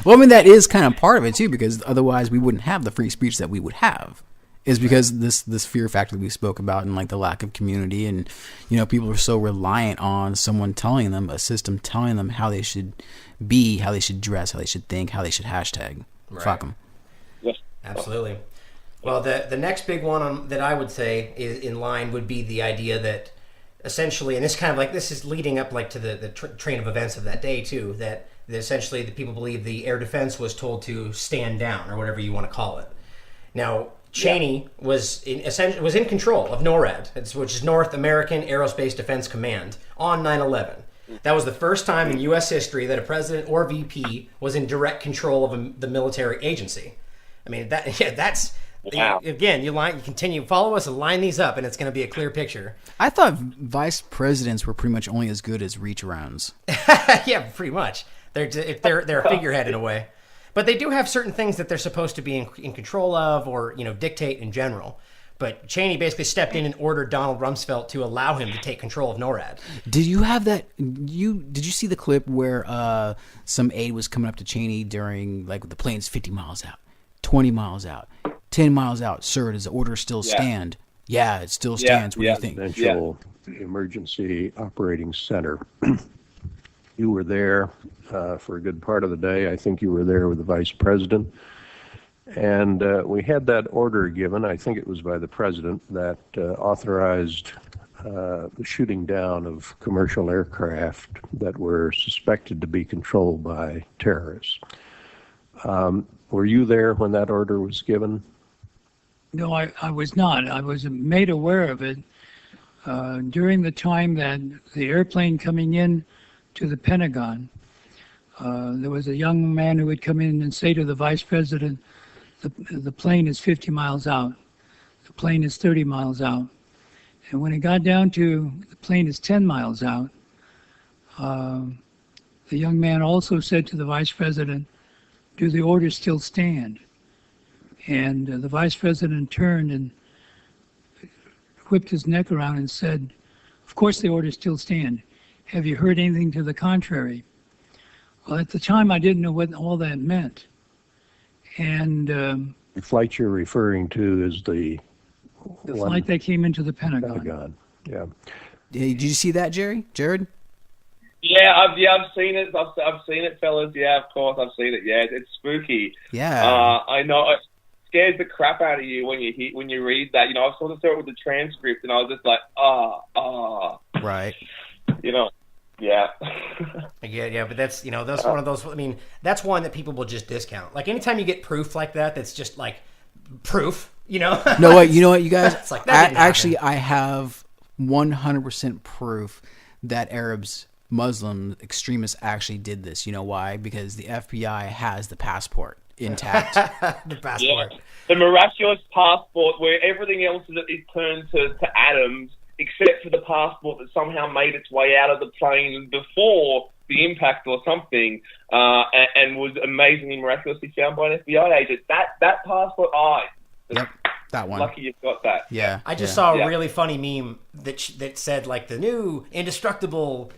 Speaker 13: Well, I mean, that is kind of part of it too, because otherwise we wouldn't have the free speech that we would have. Is because this fear factor that we spoke about, and like the lack of community, and people are so reliant on someone telling them, a system telling them how they should be, how they should dress, how they should think, how they should hashtag. Right. Fuck them.
Speaker 12: Yes.
Speaker 11: Absolutely. Well, the next big one that I would say is in line would be the idea that essentially, and this is leading up like to the train of events of that day too, that essentially the people believe the air defense was told to stand down or whatever you want to call it. Now, Cheney was in control of NORAD, which is North American Aerospace Defense Command, on 9/11. That was the first time in U.S. history that a president or VP was in direct control of the military agency. I mean, that's... Wow. Again, you continue, follow us and line these up, and it's going to be a clear picture.
Speaker 13: I thought vice presidents were pretty much only as good as reach arounds.
Speaker 11: Yeah, pretty much. They're a figurehead in a way, but they do have certain things that they're supposed to be in control of, or dictate in general. But Cheney basically stepped in and ordered Donald Rumsfeld to allow him to take control of NORAD.
Speaker 13: Did you have that? Did you see the clip where some aide was coming up to Cheney during the plane's 50 miles out, 20 miles out, 10 miles out? Sir, does the order still stand? Yeah, it still stands. What do you think?
Speaker 14: Presidential Emergency Operating Center. You were there for a good part of the day. I think you were there with the vice president. And we had that order given, I think it was by the president, that authorized the shooting down of commercial aircraft that were suspected to be controlled by terrorists. Were you there when that order was given?
Speaker 15: No, I was not. I was made aware of it during the time that the airplane coming in to the Pentagon. There was a young man who would come in and say to the vice president, the plane is 50 miles out. The plane is 30 miles out. And when it got down to the plane is 10 miles out, the young man also said to the vice president, "Do the orders still stand?" And the vice president turned and whipped his neck around and said, "Of course the orders still stand. Have you heard anything to the contrary?" Well, at the time, I didn't know what all that meant. And
Speaker 14: The flight you're referring to is the
Speaker 15: flight that came into the Pentagon.
Speaker 14: Yeah.
Speaker 13: Did you see that, Jared?
Speaker 12: Yeah, I've seen it. I've seen it, fellas. Yeah, of course, I've seen it. Yeah, it's spooky.
Speaker 13: Yeah.
Speaker 12: I know. It scares the crap out of you when you read that. You know, I sort of saw it with the transcript, and I was just like,
Speaker 13: Right.
Speaker 12: You know, yeah.
Speaker 11: Yeah, but that's that's one of those. I mean, that's one that people will just discount. Like anytime you get proof like that's just like proof.
Speaker 13: No, what you know what, you guys?
Speaker 11: It's like, that didn't
Speaker 13: actually, I have 100% proof that Arabs, Muslim extremists actually did this. You know why? Because the FBI has the passport intact.
Speaker 11: The passport.
Speaker 12: Yeah. The miraculous passport where everything else is turned to atoms, except for the passport that somehow made its way out of the plane before the impact or something, and was amazingly miraculously found by an FBI agent. That passport,
Speaker 13: Yep, that one.
Speaker 12: Lucky you've got that.
Speaker 13: Yeah.
Speaker 11: I just saw a really funny meme that said like the new indestructible,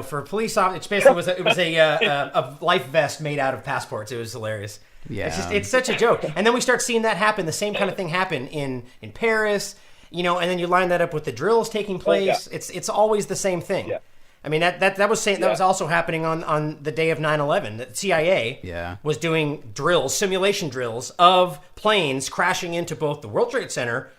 Speaker 11: for police officers. It basically was a life vest made out of passports. It was hilarious.
Speaker 13: Yeah.
Speaker 11: It's such a joke. And then we start seeing that happen. The same kind of thing happen in Paris. And then you line that up with the drills taking place. It's always the same thing.
Speaker 12: Yeah.
Speaker 11: I mean that was also happening on the day of 9/11. The CIA was doing simulation drills of planes crashing into both the World Trade Center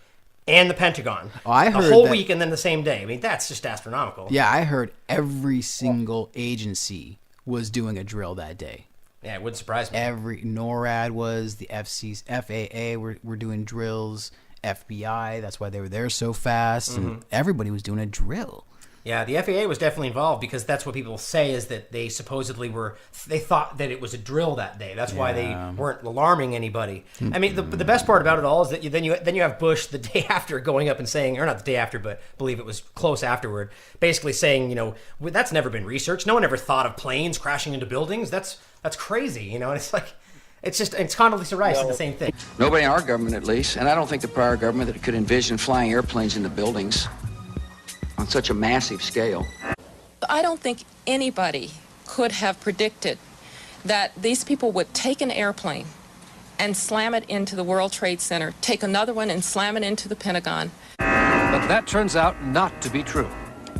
Speaker 11: and the Pentagon.
Speaker 13: Oh, I heard
Speaker 11: a whole
Speaker 13: that,
Speaker 11: week and then the same day. I mean that's just astronomical.
Speaker 13: Yeah, I heard every single agency was doing a drill that day.
Speaker 11: Yeah, it wouldn't surprise me.
Speaker 13: Every NORAD was, the FAA were doing drills, FBI, that's why they were there so fast, and everybody was doing a drill.
Speaker 11: Yeah, the FAA was definitely involved because that's what people say is that they supposedly they thought that it was a drill that day. That's why they weren't alarming anybody. I mean, the best part about it all is that then you have Bush the day after going up and saying, or not the day after, but I believe it was close afterward, basically saying, that's never been researched. No one ever thought of planes crashing into buildings. That's crazy, and it's like, it's Condoleezza Rice did the same thing.
Speaker 7: Nobody in our government, at least, and I don't think the prior government that could envision flying airplanes into buildings on such a massive scale.
Speaker 16: I don't think anybody could have predicted that these people would take an airplane and slam it into the World Trade Center, take another one and slam it into the Pentagon.
Speaker 17: But that turns out not to be true.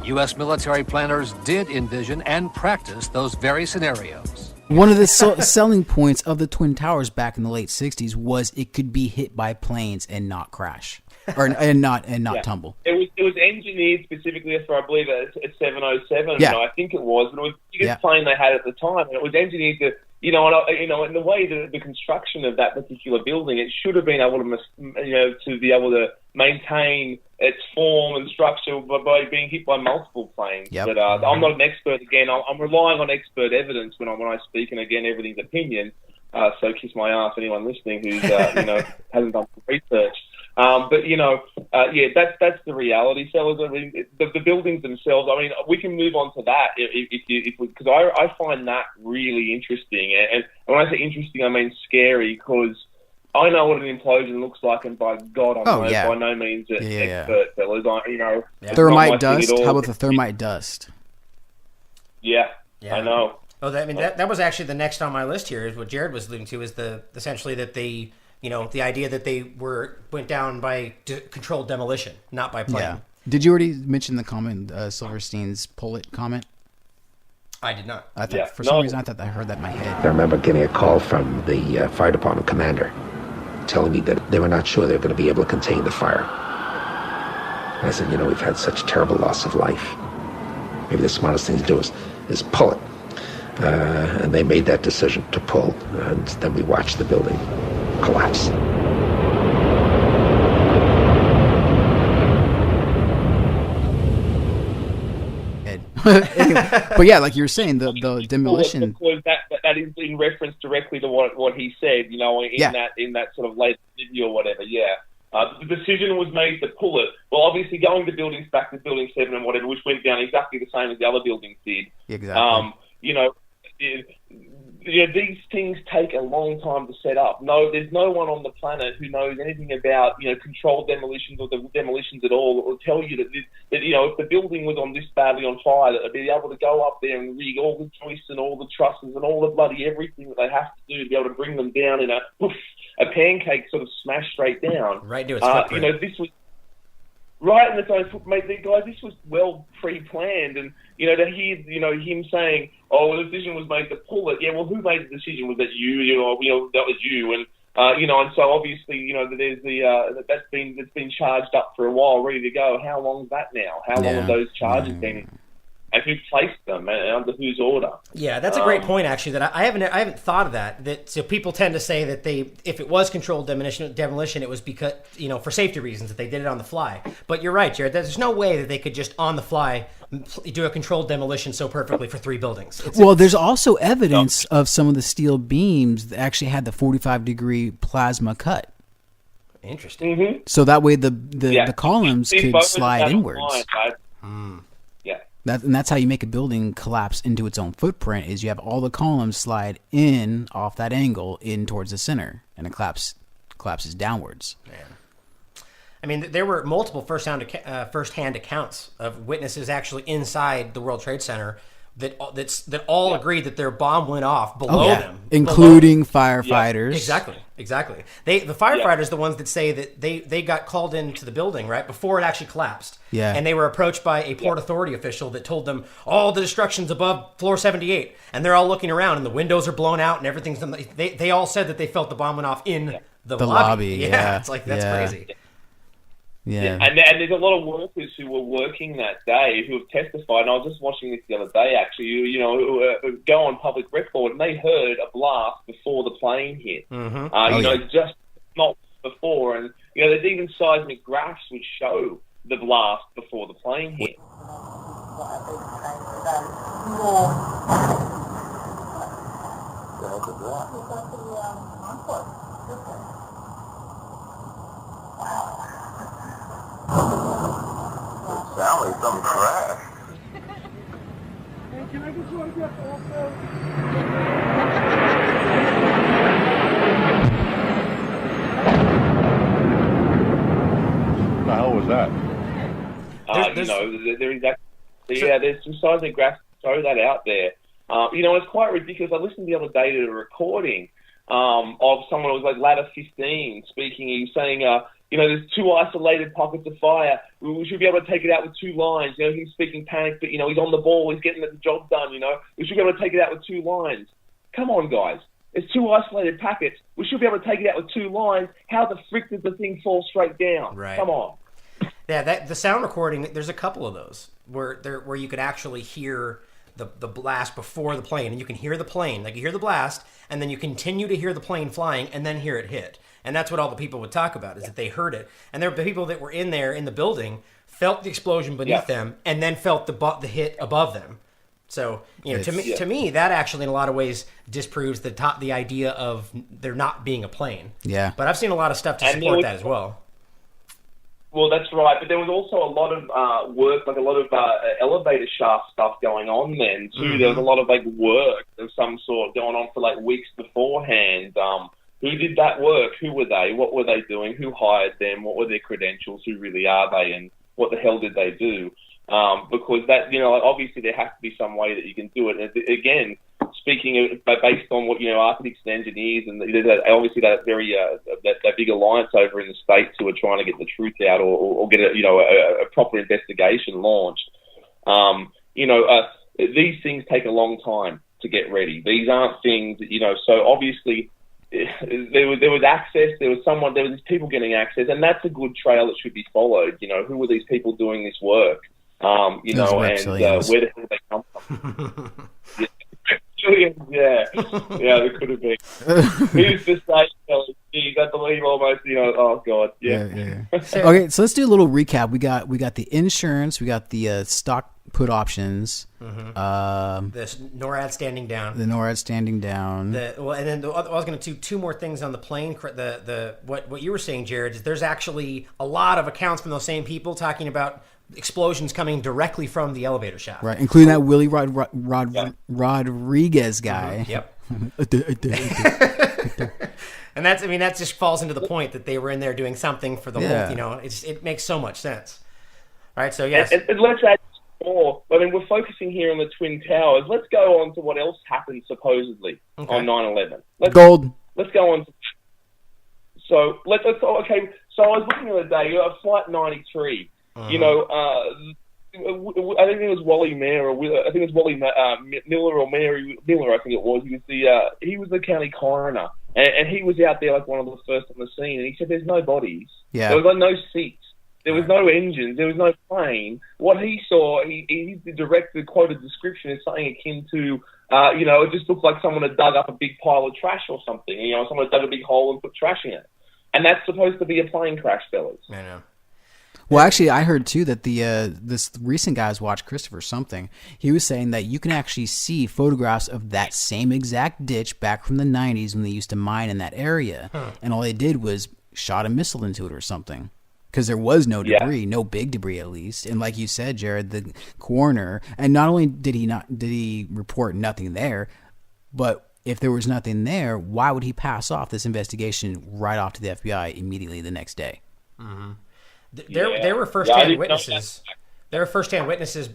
Speaker 17: U.S. military planners did envision and practice those very scenarios.
Speaker 13: One of the selling points of the Twin Towers back in the late 60s was it could be hit by planes and not crash. and not tumble.
Speaker 12: It was engineered specifically for, I believe, a 707.
Speaker 13: Yeah.
Speaker 12: I think it was, but it was the biggest plane they had at the time, and it was engineered to, in the way the construction of that particular building, it should have been able to be able to maintain its form and structure by being hit by multiple planes.
Speaker 13: Yep.
Speaker 12: But I'm not an expert. Again, I'm relying on expert evidence when I speak, and again, everything's opinion. So kiss my ass, anyone listening who's hasn't done research. But that's the reality, fellas. I mean, the buildings themselves. I mean, we can move on to that because I find that really interesting. And when I say interesting, I mean scary, because I know what an implosion looks like, and by God, I'm by no means an expert, fellas.
Speaker 13: Thermite dust. How about the thermite dust?
Speaker 12: Yeah, I know.
Speaker 11: Oh, that was actually the next on my list here. Is what Jared was alluding to, is essentially that they. The idea that they went down by controlled demolition, not by plane.
Speaker 13: Yeah. Did you already mention the comment, Silverstein's pull it comment?
Speaker 11: I did not.
Speaker 13: I thought, for some reason, I thought I heard that in my head.
Speaker 18: I remember getting a call from the fire department commander telling me that they were not sure they were going to be able to contain the fire. And I said, we've had such terrible loss of life. Maybe the smartest thing to do is pull it. And they made that decision to pull, and then we watched the building collapse.
Speaker 13: But yeah, like you were saying, the demolition.
Speaker 12: Because that is in reference directly to what he said, in that sort of late video or whatever. Yeah. The decision was made to pull it. Well, obviously, going to buildings back to Building 7 and whatever, which went down exactly the same as the other buildings did.
Speaker 13: Exactly.
Speaker 12: These things take a long time to set up. No, there's no one on the planet who knows anything about, controlled demolitions or the demolitions at all. It will tell you that if the building was on this badly on fire, that they'd be able to go up there and rig all the joists and all the trusses and all the bloody everything that they have to do to be able to bring them down in a pancake sort of smash straight down.
Speaker 11: Right, do its footprint.
Speaker 12: This was right in its own foot, mate. Guys, this was well pre-planned, and to hear him saying, "Oh, the decision was made to pull it." Yeah, well, who made the decision? Was that you? That was you, and and so obviously, there's that's been charged up for a while, ready to go. How long's that now? How long have those charges been? And who placed them and under whose order?
Speaker 11: Yeah, that's a great point, actually. That I haven't thought of that. So people tend to say that if it was controlled demolition, it was because for safety reasons that they did it on the fly. But you're right, Jared. There's no way that they could just on the fly do a controlled demolition so perfectly for 3 buildings.
Speaker 13: There's also evidence of some of the steel beams that actually had the 45-degree plasma cut.
Speaker 11: Interesting.
Speaker 12: Mm-hmm.
Speaker 13: So that way the columns could slide inwards. And that's how you make a building collapse into its own footprint, is you have all the columns slide in off that angle in towards the center, and it collapses downwards.
Speaker 11: Man. I mean, there were multiple first-hand accounts of witnesses actually inside the World Trade Center that all agreed that their bomb went off below them,
Speaker 13: including firefighters.
Speaker 11: Yeah, exactly. The firefighters, the ones that say that they got called into the building right before it actually collapsed.
Speaker 13: Yeah,
Speaker 11: and they were approached by a Port Authority official that told them all the destruction's above floor 78, and they're all looking around and the windows are blown out and everything's. They all said that they felt the bomb went off in the lobby.
Speaker 13: Yeah,
Speaker 11: it's like that's crazy.
Speaker 13: Yeah,
Speaker 12: and there's a lot of workers who were working that day who have testified, and I was just watching this the other day actually, who go on public record, and they heard a blast before the plane hit.
Speaker 11: Mm-hmm.
Speaker 12: Just not before, and there's even seismic graphs which show the blast before the plane hit.
Speaker 19: Sound like some crash.
Speaker 20: Hey, can I get you autograph also?
Speaker 14: What the hell was that?
Speaker 12: There's some seismic graphs to throw that out there. It's quite ridiculous. I listened the other day to a recording of someone who was like ladder 15 speaking. He was saying, there's 2 isolated pockets of fire. We should be able to take it out with 2 lines. He's speaking panic, but, he's on the ball. He's getting the job done, We should be able to take it out with 2 lines. Come on, guys. It's 2 isolated packets. We should be able to take it out with 2 lines. How the frick did the thing fall straight down?
Speaker 11: Right.
Speaker 12: Come on.
Speaker 11: Yeah, the sound recording, there's a couple of those where you could actually hear the blast before the plane, and you can hear the plane, like you hear the blast, and then you continue to hear the plane flying, and then hear it hit. And that's what all the people would talk about, is that they heard it. And there were people that were in there in the building, felt the explosion beneath them, and then felt the hit above them. So, to me, that actually in a lot of ways disproves the idea of there not being a plane.
Speaker 13: Yeah.
Speaker 11: But I've seen a lot of stuff to support that as well.
Speaker 12: Well, that's right. But there was also a lot of work, like a lot of elevator shaft stuff going on then, too. Mm-hmm. There was a lot of, work of some sort going on for, weeks beforehand. Who did that work? Who were they? What were they doing? Who hired them? What were their credentials? Who really are they? And what the hell did they do? Because that, obviously there has to be some way that you can do it. And again, speaking of, based on what, architects and engineers, and there's obviously that very, that big alliance over in the States who are trying to get the truth out or get a proper investigation launched. These things take a long time to get ready. These aren't things that, so obviously there was access, there was people getting access, and that's a good trail that should be followed. Who were these people doing this work? And where the hell did they come from? Yeah, there could have been. Who's to say? Geez, I believe almost. Oh god, yeah.
Speaker 13: Okay, so let's do a little recap. We got the insurance, we got the put options.
Speaker 11: The NORAD standing down.
Speaker 13: The NORAD standing down.
Speaker 11: And then I was going to do two more things on the plane. What you were saying, Jared, is there's actually a lot of accounts from those same people talking about explosions coming directly from the elevator shaft.
Speaker 13: Right, including that Willie Rodriguez guy.
Speaker 11: Yep. And that just falls into the point that they were in there doing something for the whole, it makes so much sense. All right, so yes.
Speaker 12: And let's add more. I mean, we're focusing here on the Twin Towers. Let's go on to what else happened supposedly on 9/11.
Speaker 13: Gold.
Speaker 12: Let's go on to... So, so I was looking the other day, Flight 93. You know, I think it was Wally Mayer, I think it was Wally Miller or Mary Miller. I think it was. He was the county coroner, and he was out there like one of the first on the scene. And he said, "There's no bodies.
Speaker 13: Yeah.
Speaker 12: There was like no seats. There was no engines. There was no plane. What he saw, he directed quoted description is something akin to, it just looked like someone had dug up a big pile of trash or something. Someone had dug a big hole and put trash in it, and that's supposed to be a plane crash, fellas."
Speaker 11: I know.
Speaker 13: Well, actually, I heard too that this recent guy I was watching, Christopher something, he was saying that you can actually see photographs of that same exact ditch back from the 90s when they used to mine in that area. And all they did was shot a missile into it or something. Because there was no debris, no big debris at least. And like you said, Jared, the coroner, and not only did he report nothing there, but if there was nothing there, why would he pass off this investigation right off to the FBI immediately the next day?
Speaker 11: Mm-hmm. There were first-hand witnesses. There were first-hand witnesses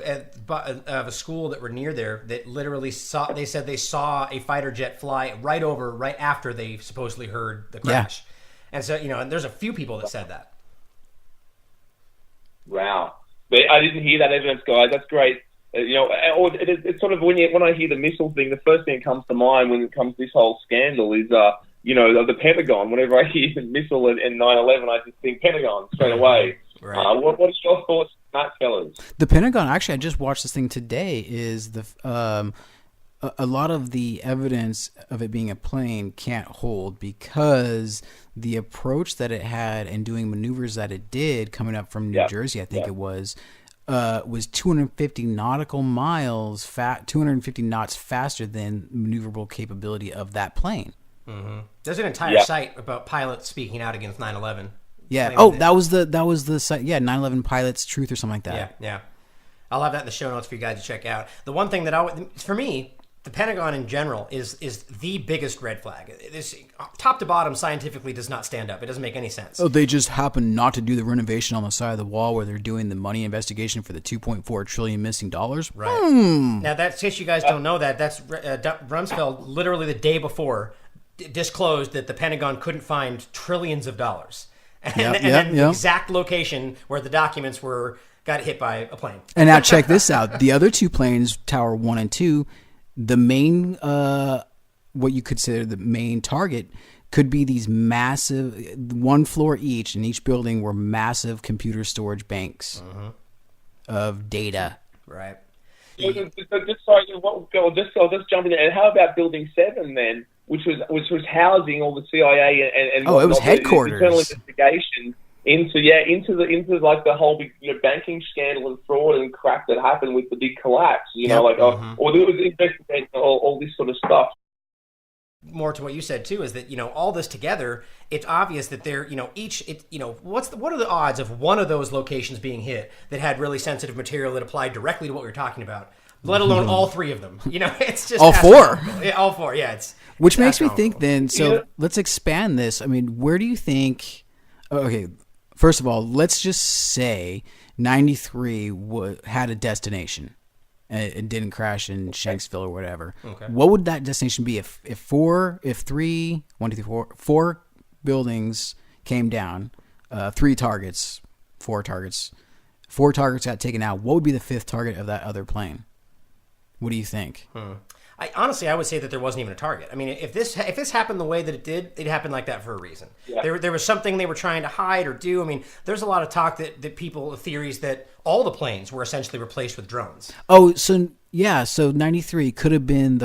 Speaker 11: of a school that were near there that literally saw. They said they saw a fighter jet fly right after they supposedly heard the crash. Yeah. And so and there's a few people that said that.
Speaker 12: Wow, but I didn't hear that evidence, guys. That's great. It's sort of when I hear the missile thing, the first thing that comes to mind when it comes to this whole scandal is the Pentagon. Whenever I hear missile and 9/11, I just think Pentagon straight away. Right. What is your thoughts on that, fellas?
Speaker 13: The Pentagon, actually, I just watched this thing today, is a lot of the evidence of it being a plane can't hold because the approach that it had and doing maneuvers that it did coming up from New Jersey, I think it was 250 nautical miles, 250 knots faster than maneuverable capability of that plane.
Speaker 11: Mm-hmm. There's an entire site about pilots speaking out against 9/11.
Speaker 13: Yeah. Oh, that was the site. Yeah, 9/11 pilots truth or something like that.
Speaker 11: Yeah. I'll have that in the show notes for you guys to check out. The one thing that for me, the Pentagon in general is the biggest red flag. This top to bottom scientifically does not stand up. It doesn't make any sense.
Speaker 13: Oh, they just happen not to do the renovation on the side of the wall where they're doing the money investigation for the $2.4 trillion missing dollars.
Speaker 11: Right. Now, that's in case you guys don't know that's Rumsfeld literally the day before disclosed that the Pentagon couldn't find trillions of dollars. And the exact location where the documents got hit by a plane.
Speaker 13: And now check this out. The other two planes, Tower 1 and 2, the main, what you consider the main target could be these massive, one floor each, in each building were massive computer storage banks of data.
Speaker 11: Right.
Speaker 12: I'll just jump in there. And how about Building 7 then, which was housing all the CIA and
Speaker 13: it was headquarters.
Speaker 12: Internal investigation into like the whole big banking scandal and fraud and crap that happened with the big collapse. Or there was investigating all this sort of stuff.
Speaker 11: More to what you said too is that all this together, it's obvious that they're what are the odds of one of those locations being hit that had really sensitive material that applied directly to what we were talking about, let alone all three of them. It's just
Speaker 13: all four.
Speaker 11: Yeah, all four. Yeah,
Speaker 13: which makes me think then. So let's expand this. I mean, where do you think? Okay, first of all, let's just say 93 had a destination. It didn't crash in Shanksville or whatever.
Speaker 11: Okay.
Speaker 13: What would that destination be if four buildings came down, four targets got taken out? What would be the fifth target of that other plane? What do you think?
Speaker 11: I would say that there wasn't even a target. I mean, if this happened the way that it did, it happened like that for a reason. Yeah. There was something they were trying to hide or do. I mean, there's a lot of talk that theories that all the planes were essentially replaced with drones.
Speaker 13: Oh, so 93 could have been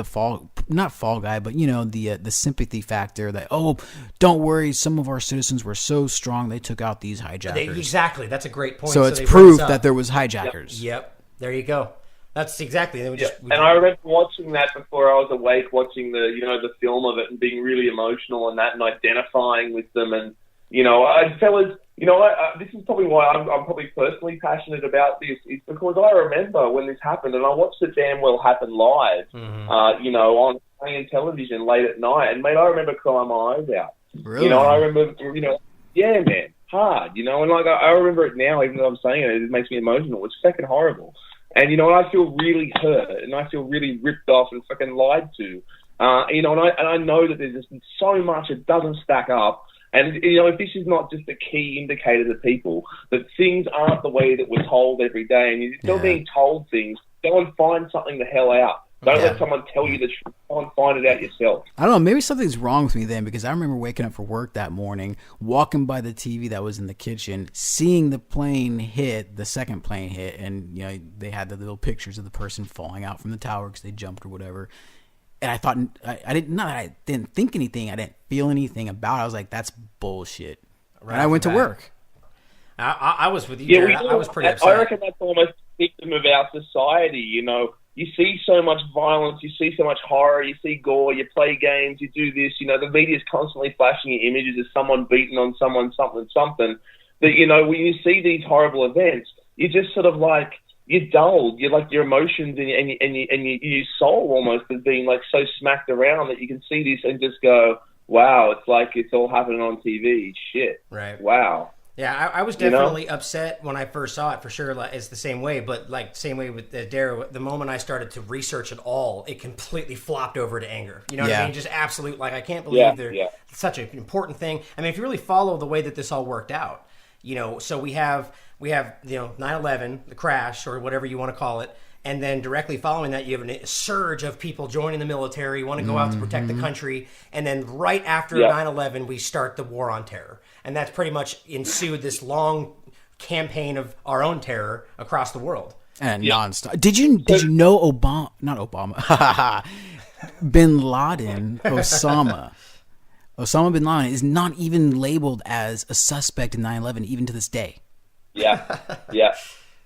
Speaker 13: not fall guy, but the sympathy factor that, oh, don't worry, some of our citizens were so strong they took out these hijackers.
Speaker 11: Exactly, that's a great point.
Speaker 13: So it's proof that there was hijackers.
Speaker 11: Yep. There you go. That's exactly. They would just,
Speaker 12: and I remember watching that before I was awake, watching the film of it and being really emotional and that, and identifying with them. And fellas, this is probably why I'm probably personally passionate about this, is because I remember when this happened, and I watched it damn well happen live, on Australian television late at night, and mate, I remember crying my eyes out.
Speaker 13: Really?
Speaker 12: I remember, yeah, man, hard, and like I remember it now, even though I'm saying it makes me emotional. It's fucking horrible. And, I feel really hurt, and I feel really ripped off and fucking lied to. And I know that there's just so much it doesn't stack up. And, if this is not just a key indicator to people, that things aren't the way that we're told every day, and you're still being told things, go and find something the hell out. Don't let someone tell you the truth. Go and find it out yourself.
Speaker 13: I don't know. Maybe something's wrong with me then, because I remember waking up for work that morning, walking by the TV that was in the kitchen, seeing the second plane hit, and they had the little pictures of the person falling out from the tower because they jumped or whatever. And I thought, I didn't think anything, I didn't feel anything about it. I was like, that's bullshit.
Speaker 11: Right,
Speaker 13: and I went to work.
Speaker 11: I was with you.
Speaker 12: Yeah,
Speaker 11: Jared. I was pretty upset.
Speaker 12: I reckon that's almost a victim of our society. You see so much violence, you see so much horror, you see gore, you play games, you do this. The media's constantly flashing you images of someone beating on someone, something. That when you see these horrible events, you just sort of like, you're dulled. You're like, your emotions and your soul almost is being like so smacked around that you can see this and just go, wow, it's like it's all happening on TV. Shit.
Speaker 11: Right.
Speaker 12: Wow.
Speaker 11: Yeah, I was definitely upset when I first saw it, for sure. It's the same way, but same way with Dara. The moment I started to research it all, it completely flopped over to anger. You know what I mean? Just absolute, I can't believe they're such an important thing. I mean, if you really follow the way that this all worked out, so we have 9/11, the crash, or whatever you want to call it. And then directly following that, you have a surge of people joining the military, want to go out to protect the country. And then right after 9/11, we start the war on terror. And that's pretty much ensued this long campaign of our own terror across the world.
Speaker 13: And nonstop. Did you know Bin Laden, Osama bin Laden is not even labeled as a suspect in 9/11 even to this day.
Speaker 12: Yeah.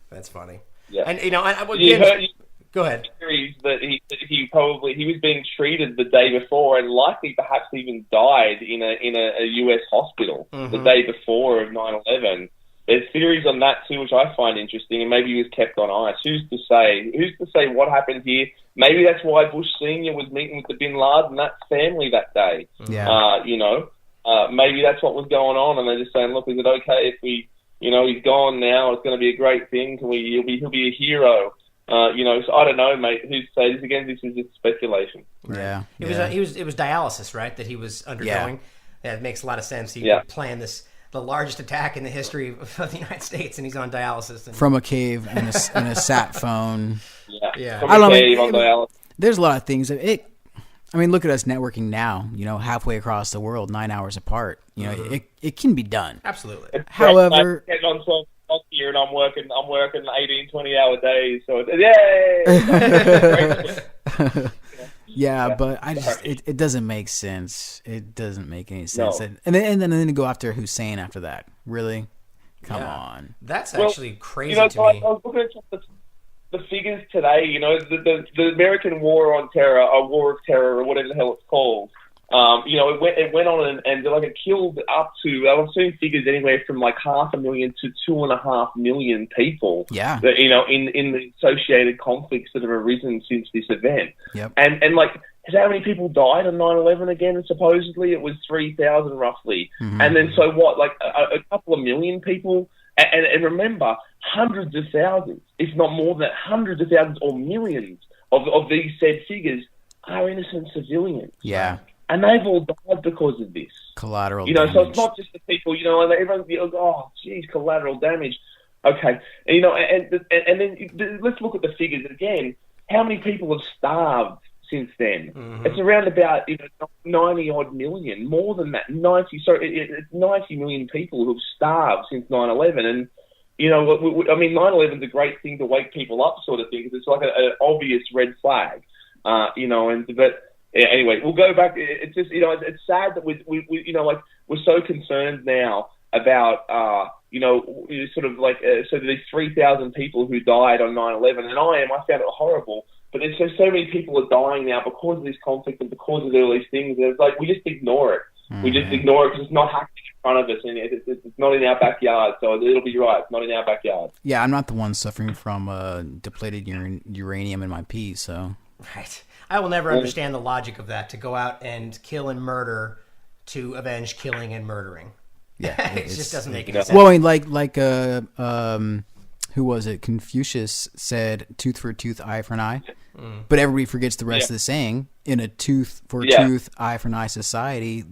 Speaker 11: That's funny.
Speaker 12: Yeah.
Speaker 11: And go ahead.
Speaker 12: That he was being treated the day before, and likely perhaps even died in a US hospital the day before of 9/11. There's theories on that too, which I find interesting, and maybe he was kept on ice. Who's to say? Who's to say what happened here? Maybe that's why Bush Senior was meeting with the Bin Laden, that family that day.
Speaker 13: Yeah.
Speaker 12: Maybe that's what was going on, and they're just saying, look, is it okay if we, he's gone now, it's going to be a great thing, he'll be a hero. So I don't know, mate. Who's to say this again? This is just speculation.
Speaker 13: Yeah.
Speaker 11: It was dialysis, right, that he was undergoing. Yeah, it makes a lot of sense. He planned the largest attack in the history of the United States, and he's on dialysis.
Speaker 13: From a cave in a sat phone.
Speaker 12: Yeah.
Speaker 13: I don't know. There's a lot of things. Look at us networking now, halfway across the world, 9 hours apart. It can be done.
Speaker 11: Absolutely.
Speaker 13: However,
Speaker 12: getting on 12 o'clock here, and I'm working 18, 20-hour days, so yay!
Speaker 13: Yeah, but it doesn't make sense. It doesn't make any sense. No. And then to go after Hussein after that. Really? Come on.
Speaker 11: That's actually crazy to me.
Speaker 12: I was looking at the figures today, the American war on terror, or war of terror, or whatever the hell it's called. It went on and it killed up to, I've seen figures anywhere from 500,000 to 2.5 million people.
Speaker 13: Yeah.
Speaker 12: That, in the associated conflicts that have arisen since this event.
Speaker 13: Yep.
Speaker 12: And how many people died on 9/11 again? And supposedly it was 3,000 roughly. Mm-hmm. And then so what? A couple of million people. And remember, hundreds of thousands, if not more than hundreds of thousands or millions of these said figures are innocent civilians.
Speaker 13: Yeah.
Speaker 12: And they've all died because of this.
Speaker 13: Collateral damage.
Speaker 12: So it's not just the people, and everyone's collateral damage. Okay. And then let's look at the figures again. How many people have starved since then? Mm-hmm. It's around about 90-odd million, more than that. 90 million people who've starved since 9/11. And, 9/11 is a great thing to wake people up sort of thing, because it's like an obvious red flag, Anyway, we'll go back. It's just, it's sad that we're so concerned now about, sort of like, so there's 3,000 people who died on 9/11, and I found it horrible. But there's so many people are dying now because of this conflict and because of all these things. And it's like, we just ignore it. We just ignore it because it's not happening in front of us, and it's not in our backyard. So it'll be right. It's not in our backyard.
Speaker 13: Yeah, I'm not the one suffering from depleted uranium in my pee, so.
Speaker 11: Right. I will never understand the logic of that, to go out and kill and murder to avenge killing and murdering.
Speaker 13: Yeah.
Speaker 11: It just doesn't make any sense.
Speaker 13: Well, I mean, who was it? Confucius said, tooth for a tooth, eye for an eye. But everybody forgets the rest of the saying. In a tooth for tooth, eye for an eye society,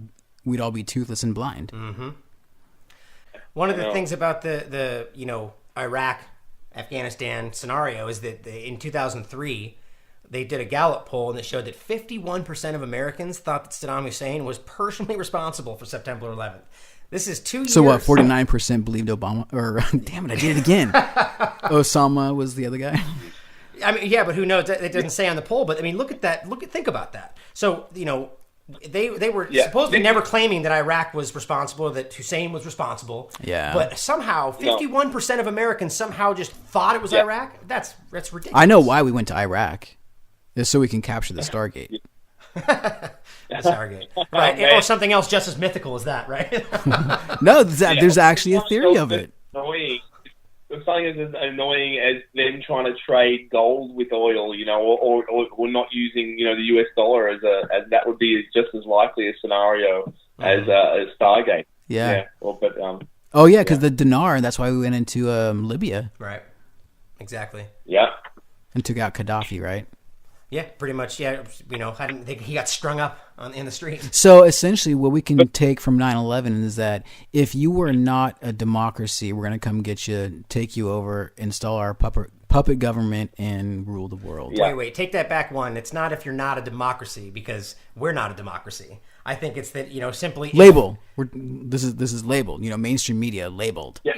Speaker 13: we'd all be toothless and blind.
Speaker 11: Mm-hmm. One of the things about the Iraq, Afghanistan scenario is that in 2003, they did a Gallup poll, and it showed that 51% of Americans thought that Saddam Hussein was personally responsible for September 11th. This is 2 years.
Speaker 13: So what, 49% believed Obama, or damn it, I did it again. Osama was the other guy.
Speaker 11: I mean, yeah, but who knows? It doesn't say on the poll, but I mean, think about that. So, they were supposedly never claiming that Iraq was responsible, or that Hussein was responsible.
Speaker 13: Yeah.
Speaker 11: But somehow, 51% of Americans somehow just thought it was Iraq. That's ridiculous.
Speaker 13: I know why we went to Iraq. It's so we can capture the Stargate.
Speaker 11: The Stargate. Right. Or something else just as mythical as that, right?
Speaker 13: No, there's actually a theory of it.
Speaker 12: Annoying. It's something as annoying as them trying to trade gold with oil, or not using, the US dollar as that would be just as likely a scenario as Stargate.
Speaker 13: Yeah.
Speaker 12: But
Speaker 13: because the dinar. That's why we went into Libya.
Speaker 11: Right. Exactly.
Speaker 12: Yeah.
Speaker 13: And took out Gaddafi, right?
Speaker 11: Yeah, pretty much. Yeah, I didn't think he got strung up in the street.
Speaker 13: So essentially, what we can take from 9/11 is that if you were not a democracy, we're going to come get you, take you over, install our puppet government, and rule the world.
Speaker 11: Yeah. Wait, take that back one. It's not if you're not a democracy, because we're not a democracy. I think it's that simply
Speaker 13: label. This is labeled. Mainstream media labeled.
Speaker 12: Yeah.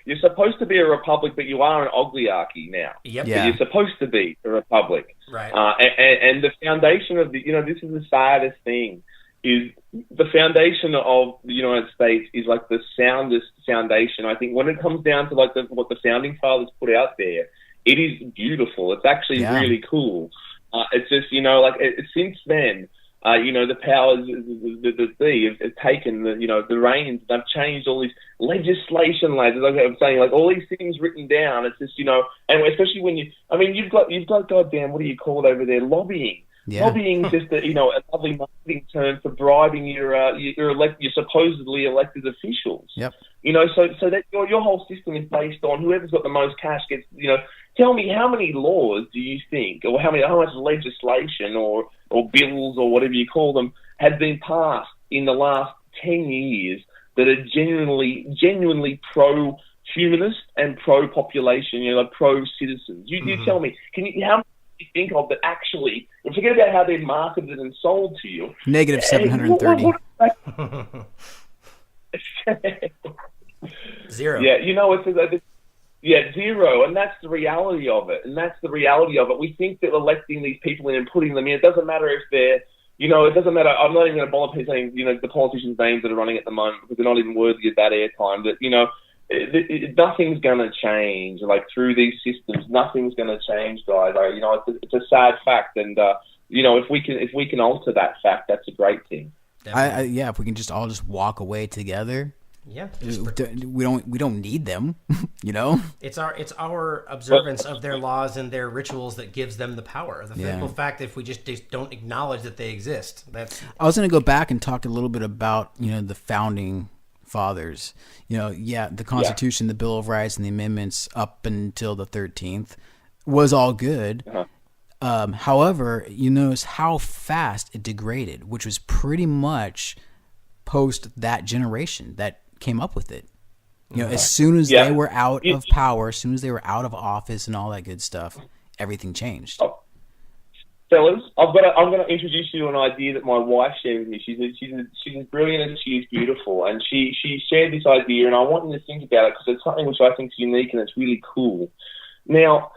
Speaker 12: You're supposed to be a republic, but you are an oligarchy now.
Speaker 11: Yep.
Speaker 12: Yeah. You're supposed to be a republic.
Speaker 11: Right.
Speaker 12: And the foundation of this is the saddest thing, is the foundation of the United States is like the soundest foundation. I think when it comes down to what the founding fathers put out there, it is beautiful. It's actually really cool. It's just, since then, the powers have taken the reins. They've changed all these legislation, lads. Like I'm saying, like all these things written down. It's just, and especially when you've got goddamn, what do you call it over there? Lobbying.
Speaker 13: Yeah.
Speaker 12: Lobbying is just a lovely marketing term for bribing your supposedly elected officials.
Speaker 13: Yep.
Speaker 12: So that your whole system is based on whoever's got the most cash gets. Tell me, how many laws do you think, or how much legislation or bills or whatever you call them have been passed in the last 10 years that are genuinely pro-humanist and pro-population, like pro-citizens? You tell me, how many do you think of that actually, and forget about how they're marketed and sold to you?
Speaker 13: Negative 730.
Speaker 11: Zero.
Speaker 12: Yeah, it's zero, and that's the reality of it. We think that electing these people in and putting them in, it doesn't matter if they're, it doesn't matter. I'm not even going to bother saying, the politicians' names that are running at the moment, because they're not even worthy of that airtime. That, nothing's going to change. Like, through these systems, nothing's going to change, guys. It's a sad fact, and if we can alter that fact, that's a great thing.
Speaker 13: If we can just all walk away together.
Speaker 11: Yeah,
Speaker 13: we don't need them,
Speaker 11: It's our observance of their laws and their rituals that gives them the power. The simple fact that if we just don't acknowledge that they exist, that's.
Speaker 13: I was going to go back and talk a little bit about the founding fathers. The Constitution, the Bill of Rights, and the amendments up until the 13th was all good.
Speaker 12: Uh-huh.
Speaker 13: However, you notice how fast it degraded, which was pretty much post that generation that came up with it. As soon as they were out of power, as soon as they were out of office and all that good stuff, everything changed.
Speaker 12: Fellas, I'm going to introduce you to an idea that my wife shared with me. She's as brilliant as she is beautiful, and she shared this idea, and I want you to think about it, because it's something which I think is unique and it's really cool. Now,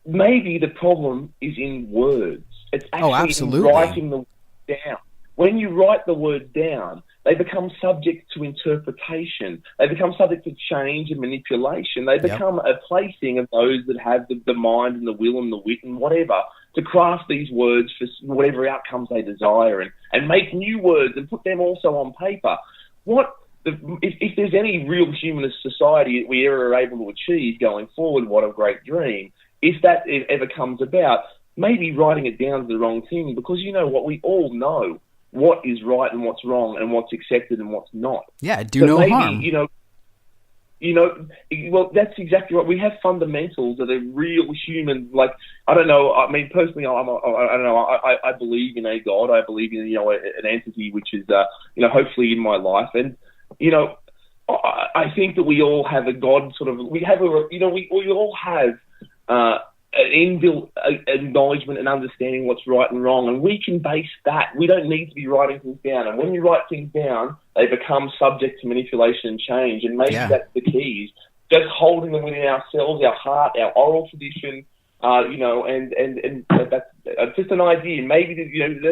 Speaker 12: maybe the problem is in words. It's actually in writing the words down. When you write the words down, they become subject to interpretation. They become subject to change and manipulation. They become a plaything of those that have the mind and the will and the wit and whatever to craft these words for whatever outcomes they desire and make new words and put them also on paper. If there's any real humanist society that we ever are able to achieve going forward, what a great dream. If that ever comes about, maybe writing it down is the wrong thing, because you know what, we all know what is right and what's wrong and what's accepted and what's not.
Speaker 13: Yeah, no harm.
Speaker 12: Well, that's exactly right. We have fundamentals that are real human. Like, I don't know. I mean, personally, I don't know. I believe in a God. I believe in an entity which is hopefully in my life. And I think that we all have a God sort of. We all have an inbuilt acknowledgement and understanding what's right and wrong, and we can base that. We don't need to be writing things down, and when you write things down, they become subject to manipulation and change, and maybe that's the key. Just holding them within ourselves, our heart, our oral tradition, and that's just an idea. Maybe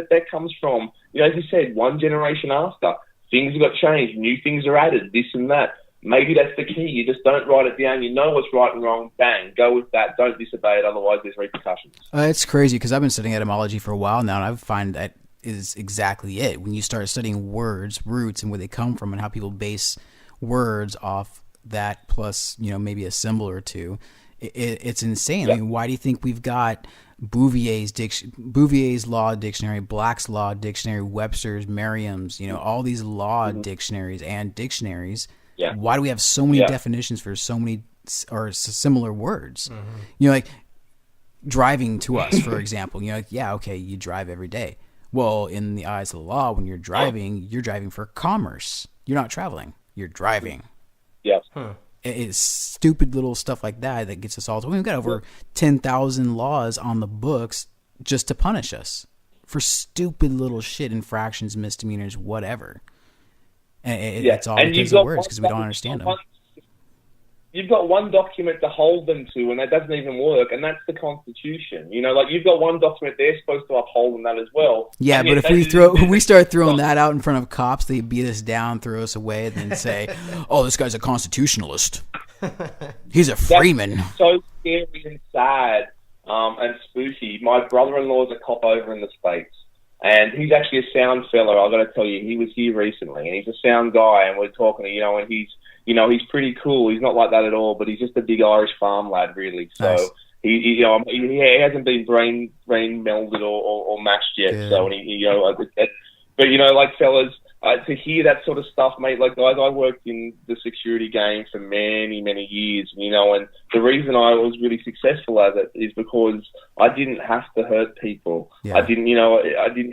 Speaker 12: that comes from, as you said, one generation after. Things have got changed, new things are added, this and that. Maybe that's the key. You just don't write it down. You know what's right and wrong. Bang, go with that. Don't disobey it. Otherwise, there's repercussions.
Speaker 13: It's crazy because I've been studying etymology for a while now, and I find that is exactly it. When you start studying words, roots, and where they come from, and how people base words off that, plus maybe a symbol or two, it's insane. I mean, why do you think we've got Bouvier's Law Dictionary, Black's Law Dictionary, Webster's, Merriam's, all these law dictionaries and dictionaries? Yeah. Why do we have so many definitions for so many or similar words? Like driving to us, for example. You drive every day. Well, in the eyes of the law, when you're driving for commerce. You're not traveling. You're driving.
Speaker 12: Yes.
Speaker 13: It's stupid little stuff like that gets us all. We've got over 10,000 laws on the books just to punish us for stupid little shit, infractions, misdemeanors, whatever. It's all because of words, because we don't understand them.
Speaker 12: You've got one document to hold them to, and that doesn't even work, and that's the Constitution. You've got one document they're supposed to uphold, and that as well.
Speaker 13: Yeah, but if we start throwing that out in front of cops, they beat us down, throw us away, and then say, "Oh, this guy's a constitutionalist. He's a freeman."
Speaker 12: That's so scary and sad and spooky. My brother-in-law is a cop over in the States. And he's actually a sound fellow. I've got to tell you, he was here recently, and he's a sound guy. And we're talking, and he's pretty cool. He's not like that at all, but he's just a big Irish farm lad, really. So nice. he hasn't been brain melded or mashed yet. Yeah. So but like fellas, to hear that sort of stuff, mate. Like guys, I worked in the security game for many years, and the reason I was really successful at it is because I didn't have to hurt people. Yeah. I didn't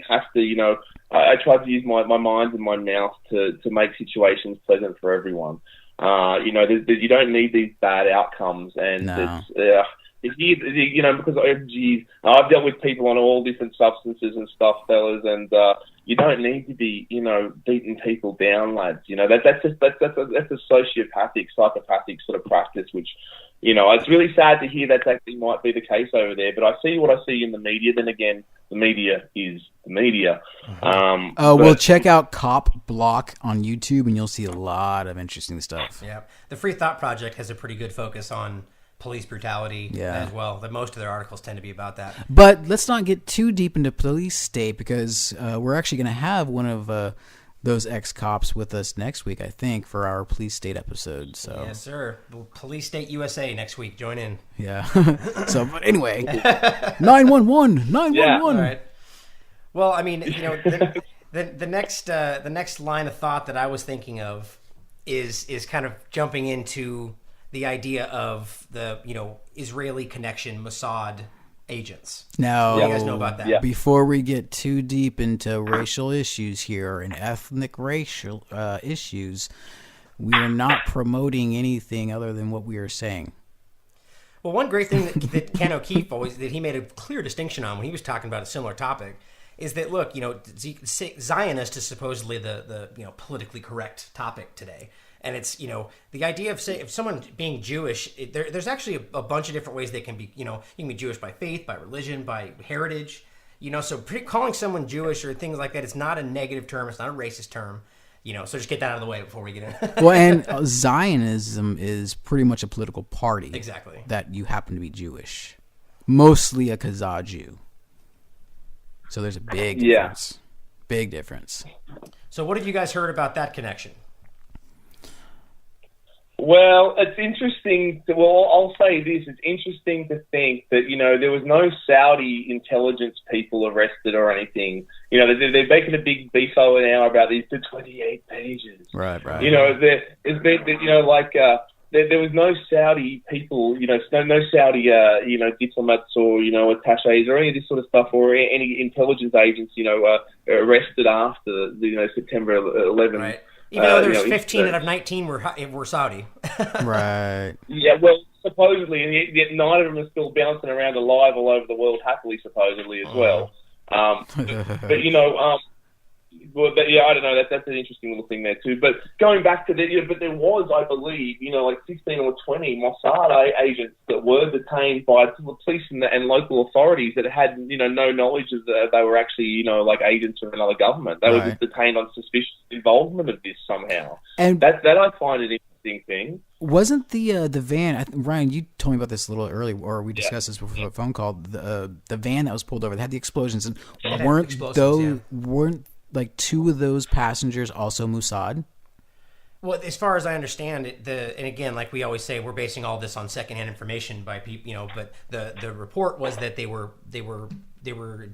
Speaker 12: have to, I tried to use my mind and my mouth to make situations pleasant for everyone. You don't need these bad outcomes, and because I've dealt with people on all different substances and stuff, fellas, and you don't need to be, beating people down, lads. That's a sociopathic, psychopathic sort of practice, which, it's really sad to hear that actually might be the case over there. But I see what I see in the media. Then again, the media is the media.
Speaker 13: Well, check out Cop Block on YouTube, and you'll see a lot of interesting stuff.
Speaker 11: Yeah, the Free Thought Project has a pretty good focus on police brutality as well. That most of their articles tend to be about that.
Speaker 13: But let's not get too deep into police state, because we're actually going to have one of those ex-cops with us next week, I think, for our police state episode. So
Speaker 11: yes, sir. Police State USA next week. Join in.
Speaker 13: Yeah. But anyway, 911.
Speaker 11: Yeah. All right. Well, I mean, the next line of thought that I was thinking of is kind of jumping into the idea of the Israeli connection, Mossad agents.
Speaker 13: Now,
Speaker 11: what do you guys know about that?
Speaker 13: Before we get too deep into racial issues here and ethnic racial issues, we are not promoting anything other than what we are saying.
Speaker 11: Well, one great thing that Ken O'Keefe that he made a clear distinction on when he was talking about a similar topic is that, look, Zionist is supposedly the politically correct topic today. And it's, the idea of if someone being Jewish, there's actually a bunch of different ways they can be, you can be Jewish by faith, by religion, by heritage, so calling someone Jewish or things like that, it's not a negative term. It's not a racist term. So just get that out of the way before we get in.
Speaker 13: Well, and Zionism is pretty much a political party.
Speaker 11: Exactly.
Speaker 13: That you happen to be Jewish. Mostly a Khazar Jew. So there's a big difference. Big difference.
Speaker 11: So what have you guys heard about that connection?
Speaker 12: Well, it's interesting. I'll say this. It's interesting to think that, there was no Saudi intelligence people arrested or anything. They're making a big beef over now about these 28 pages.
Speaker 13: Right.
Speaker 12: There was no Saudi people, no Saudi, diplomats or, attachés or any of this sort of stuff, or any intelligence agents, arrested after September 11th.
Speaker 11: Right. Even though there's 15 out of 19 were Saudi.
Speaker 13: Right.
Speaker 12: Yeah, well, supposedly, and yet 9 of them are still bouncing around alive all over the world, happily, supposedly, as well. But I don't know. That's an interesting little thing there too. But going back to that, but there was, I believe, 16 or 20 Mossad agents that were detained by the police and local authorities that had, no knowledge of they were actually, agents of another government. They were just detained on suspicious involvement of this somehow. And that I find an interesting thing.
Speaker 13: Wasn't the van? Ryan, you told me about this a little early, or we discussed this before a phone call. The van that was pulled over that had the explosions, and weren't 2 of those passengers also Mossad?
Speaker 11: Well, as far as I understand it, and again, like we always say, we're basing all this on secondhand information by people, but the report was that they were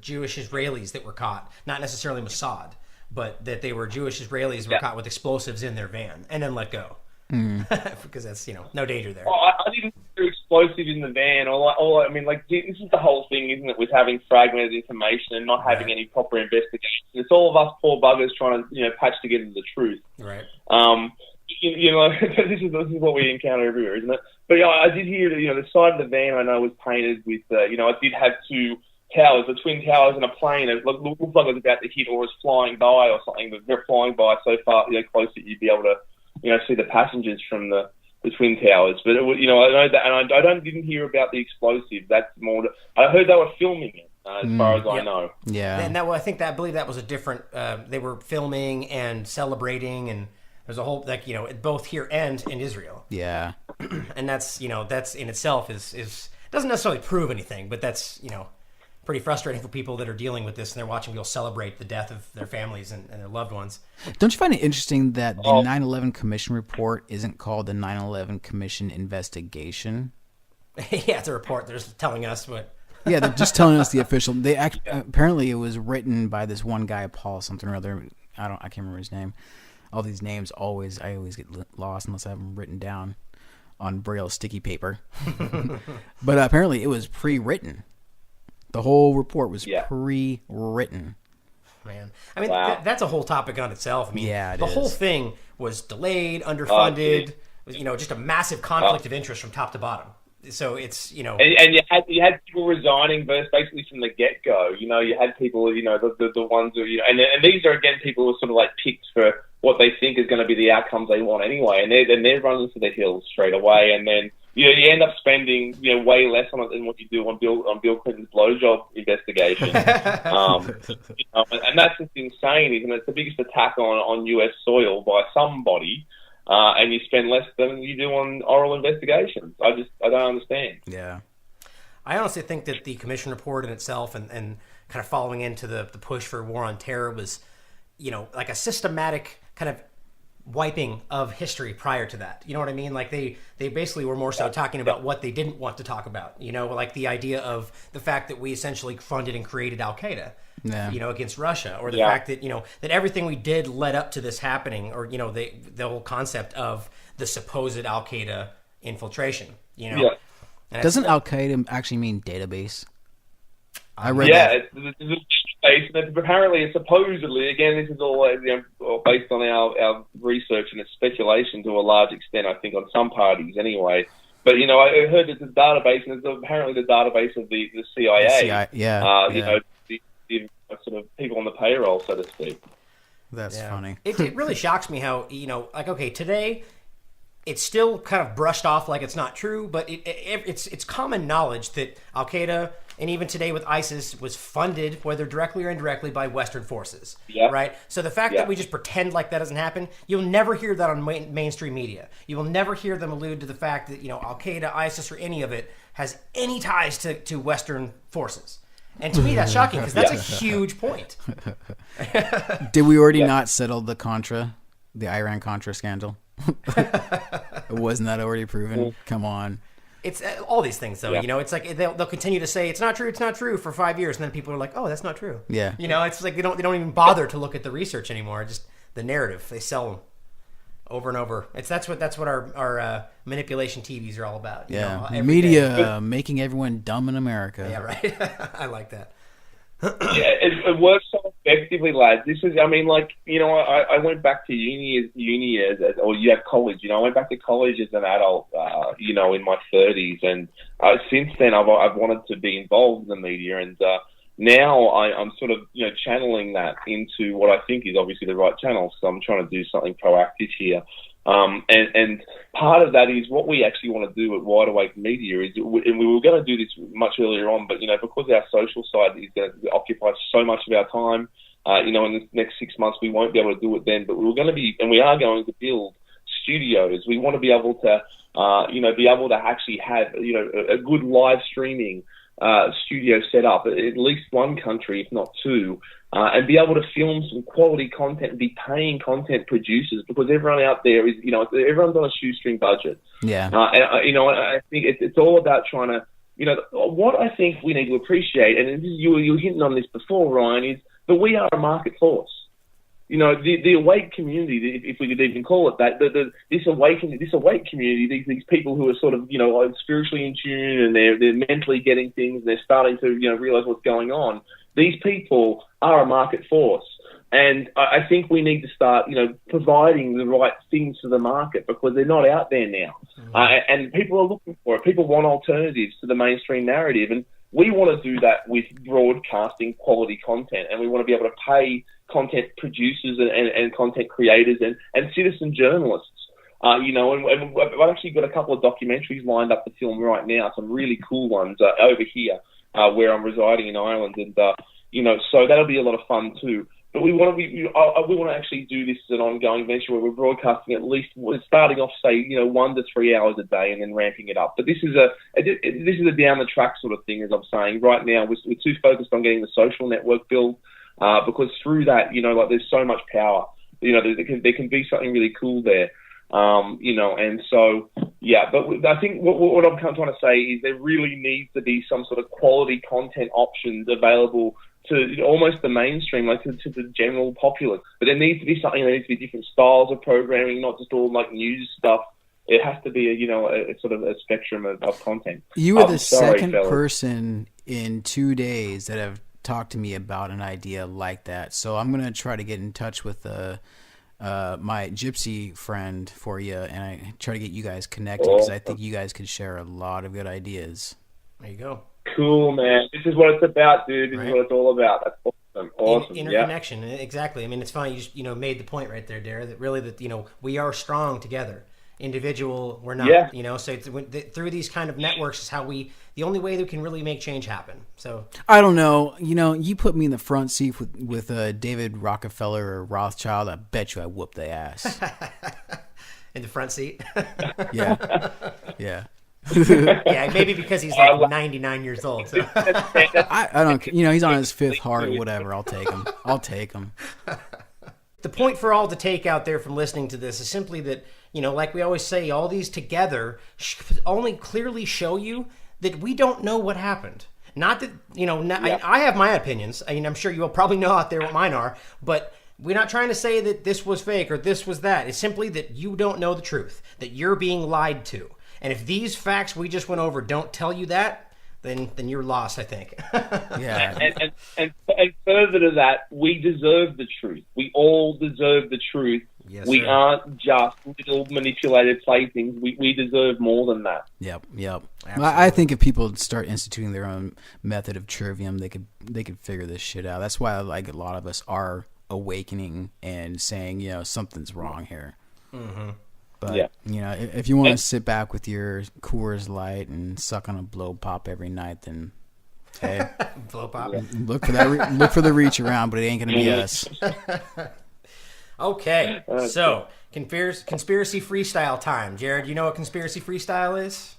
Speaker 11: Jewish Israelis that were caught, not necessarily Mossad, but that they were Jewish Israelis who were caught with explosives in their van and then let go. Because that's, no danger there.
Speaker 12: I didn't hear explosive in the van. This is the whole thing, isn't it, with having fragmented information and not having any proper investigation. It's all of us poor buggers trying to, patch together the truth.
Speaker 11: Right.
Speaker 12: This is what we encounter everywhere, isn't it? But I did hear that, the side of the van I know was painted with, it did have 2 towers, the twin towers, and a plane. It looked like it was about to hit or was flying by or something, but they're flying by so far, close that you'd be able to, see the passengers from the twin towers. But I know that, and I didn't hear about the explosive. That's more. I heard they were filming it, as far as I know.
Speaker 13: Yeah,
Speaker 11: and I believe that was a different. They were filming and celebrating, and there's a whole both here and in Israel.
Speaker 13: Yeah,
Speaker 11: and that's that's in itself is doesn't necessarily prove anything, but that's pretty frustrating for people that are dealing with this and they're watching people celebrate the death of their families and their loved ones.
Speaker 13: Don't you find it interesting that the 9/11 Commission report isn't called the 9/11 Commission investigation?
Speaker 11: Yeah, it's a report. They're just telling us what.
Speaker 13: Yeah, they're just telling us the official. Apparently it was written by this one guy, Paul something or other. I can't remember his name. All these names I always get lost unless I have them written down on Braille sticky paper. But apparently it was pre-written. The whole report was pre-written.
Speaker 11: Man, I mean, that's a whole topic on itself. I mean,
Speaker 13: the
Speaker 11: whole thing was delayed, underfunded. Just a massive conflict of interest from top to bottom. So it's
Speaker 12: and you had people resigning basically from the get go. You had people, the ones who and these are again people who are sort of like picked for what they think is going to be the outcomes they want anyway, and they're running for the hills straight away, and then. You end up spending way less on it than what you do on Bill Clinton's blowjob investigation, and that's just insane, isn't it? It's the biggest attack on U.S. soil by somebody, and you spend less than you do on oral investigations. I don't understand.
Speaker 11: Yeah, I honestly think that the commission report in itself and kind of following into the push for war on terror was, like a systematic kind of wiping of history prior to that. You know what I mean? Like they basically were more so talking about what they didn't want to talk about, like the idea of the fact that we essentially funded and created Al-Qaeda, against Russia, or the fact that, that everything we did led up to this happening, or, the whole concept of the supposed Al-Qaeda infiltration,
Speaker 13: Doesn't Al-Qaeda actually mean database?
Speaker 12: I read that. It's and apparently, it's supposedly, again, this is all based on our research and it's speculation to a large extent, I think, on some parties anyway. But, I heard that the database, and it's apparently the database of the CIA. The sort of people on the payroll, so to speak.
Speaker 13: That's funny.
Speaker 11: It really shocks me how, today it's still kind of brushed off like it's not true, but it's common knowledge that Al-Qaeda and even today with ISIS was funded, whether directly or indirectly, by Western forces.
Speaker 12: Yeah.
Speaker 11: Right? So the fact that we just pretend like that doesn't happen, you'll never hear that on mainstream media. You will never hear them allude to the fact that, Al-Qaeda, ISIS, or any of it has any ties to Western forces. And to me, that's shocking because that's a huge point.
Speaker 13: Did we already not settle the Iran-Contra scandal? Wasn't that already proven? Come on.
Speaker 11: It's all these things, though. It's like they'll continue to say it's not true for 5 years, and then people are like, oh, that's not true.
Speaker 13: Yeah.
Speaker 11: It's like they don't even bother to look at the research anymore. Just the narrative, they sell them over and over. That's what our manipulation TVs are all about.
Speaker 13: Media making everyone dumb in America.
Speaker 11: Yeah, right. I like that.
Speaker 12: It works so effectively, lads. This is, I went back to uni or college. I went back to college as an adult, in my 30s, and since then I've wanted to be involved in the media, and now I'm sort of channeling that into what I think is obviously the right channel. So I'm trying to do something proactive here. And part of that is what we actually want to do at Wide Awake Media is, and we were going to do this much earlier on, but, because our social side is going to occupy so much of our time, in the next 6 months, we won't be able to do it then, but we are going to build studios. We want to be able to, be able to actually have, a good live streaming studio set up at least one country, if not two, and be able to film some quality content and be paying content producers, because everyone out there is, everyone's on a shoestring budget.
Speaker 13: Yeah.
Speaker 12: I think it's all about trying to, what I think we need to appreciate, and you were hinting on this before, Ryan, is that we are a market force. The awake community, if we could even call it that, this awake community, these people who are sort of, spiritually in tune, and they're mentally getting things, and they're starting to, realize what's going on. These people are a market force. And I think we need to start, providing the right things to the market, because they're not out there now. And people are looking for it. People want alternatives to the mainstream narrative. And we want to do that with broadcasting quality content. And we want to be able to pay content producers and content creators and citizen journalists. And I've actually got a couple of documentaries lined up to film right now, some really cool ones over here where I'm residing in Ireland. And, so that'll be a lot of fun too. But we want to actually do this as an ongoing venture where we're broadcasting at least, we're starting off, say, 1 to 3 hours a day and then ramping it up. But this is a down the track sort of thing, as I'm saying. Right now, we're too focused on getting the social network built, because through that, there's so much power. There can be something really cool there. And so, yeah, but I think what I'm trying to say is there really needs to be some sort of quality content options available to almost the mainstream, like to the general populace. But there needs to be something, there needs to be different styles of programming, not just all like news stuff. It has to be a sort of a spectrum of content.
Speaker 13: You were the second person in 2 days that have talked to me about an idea like that. So I'm going to try to get in touch with my gypsy friend for you, and I try to get you guys connected, because I think you guys could share a lot of good ideas.
Speaker 11: There you go.
Speaker 12: Cool, man. This is what it's about, dude. This is what it's all about. That's awesome. Awesome.
Speaker 11: Interconnection. Yeah. Exactly. I mean, it's funny. You just, made the point right there, Dara, that really we are strong together. Individual, we're not. Yeah. So through these kind of networks is how the only way that we can really make change happen. So
Speaker 13: I don't know. You put me in the front seat with David Rockefeller or Rothschild. I bet you I whooped the ass.
Speaker 11: In the front seat.
Speaker 13: Yeah. Yeah.
Speaker 11: Yeah, maybe because he's like 99 years old. So.
Speaker 13: I don't. He's on his fifth heart. Whatever. I'll take him.
Speaker 11: The point for all to take out there from listening to this is simply that, like we always say, all these together only clearly show you that we don't know what happened. Not that, I have my opinions. I mean, I'm sure you will probably know out there what mine are, but we're not trying to say that this was fake or this was that. It's simply that you don't know the truth, that you're being lied to. And if these facts we just went over don't tell you that, then you're lost, I think.
Speaker 13: Yeah.
Speaker 12: And further to that, we deserve the truth. We all deserve the truth.
Speaker 11: Yes,
Speaker 12: we
Speaker 11: sir.
Speaker 12: aren't just little manipulated playthings. We deserve more than that.
Speaker 13: Yep. I think if people start instituting their own method of trivium, they could figure this shit out. That's why a lot of us are awakening and saying, something's wrong here.
Speaker 11: Mm-hmm.
Speaker 13: But, if you want to sit back with your Coors Light and suck on a blow pop every night, then Hey,
Speaker 11: Blow pop.
Speaker 13: Look for that. Look for the reach around, but it ain't gonna be us.
Speaker 11: Okay, so conspiracy freestyle time. Jared, you know what conspiracy freestyle is?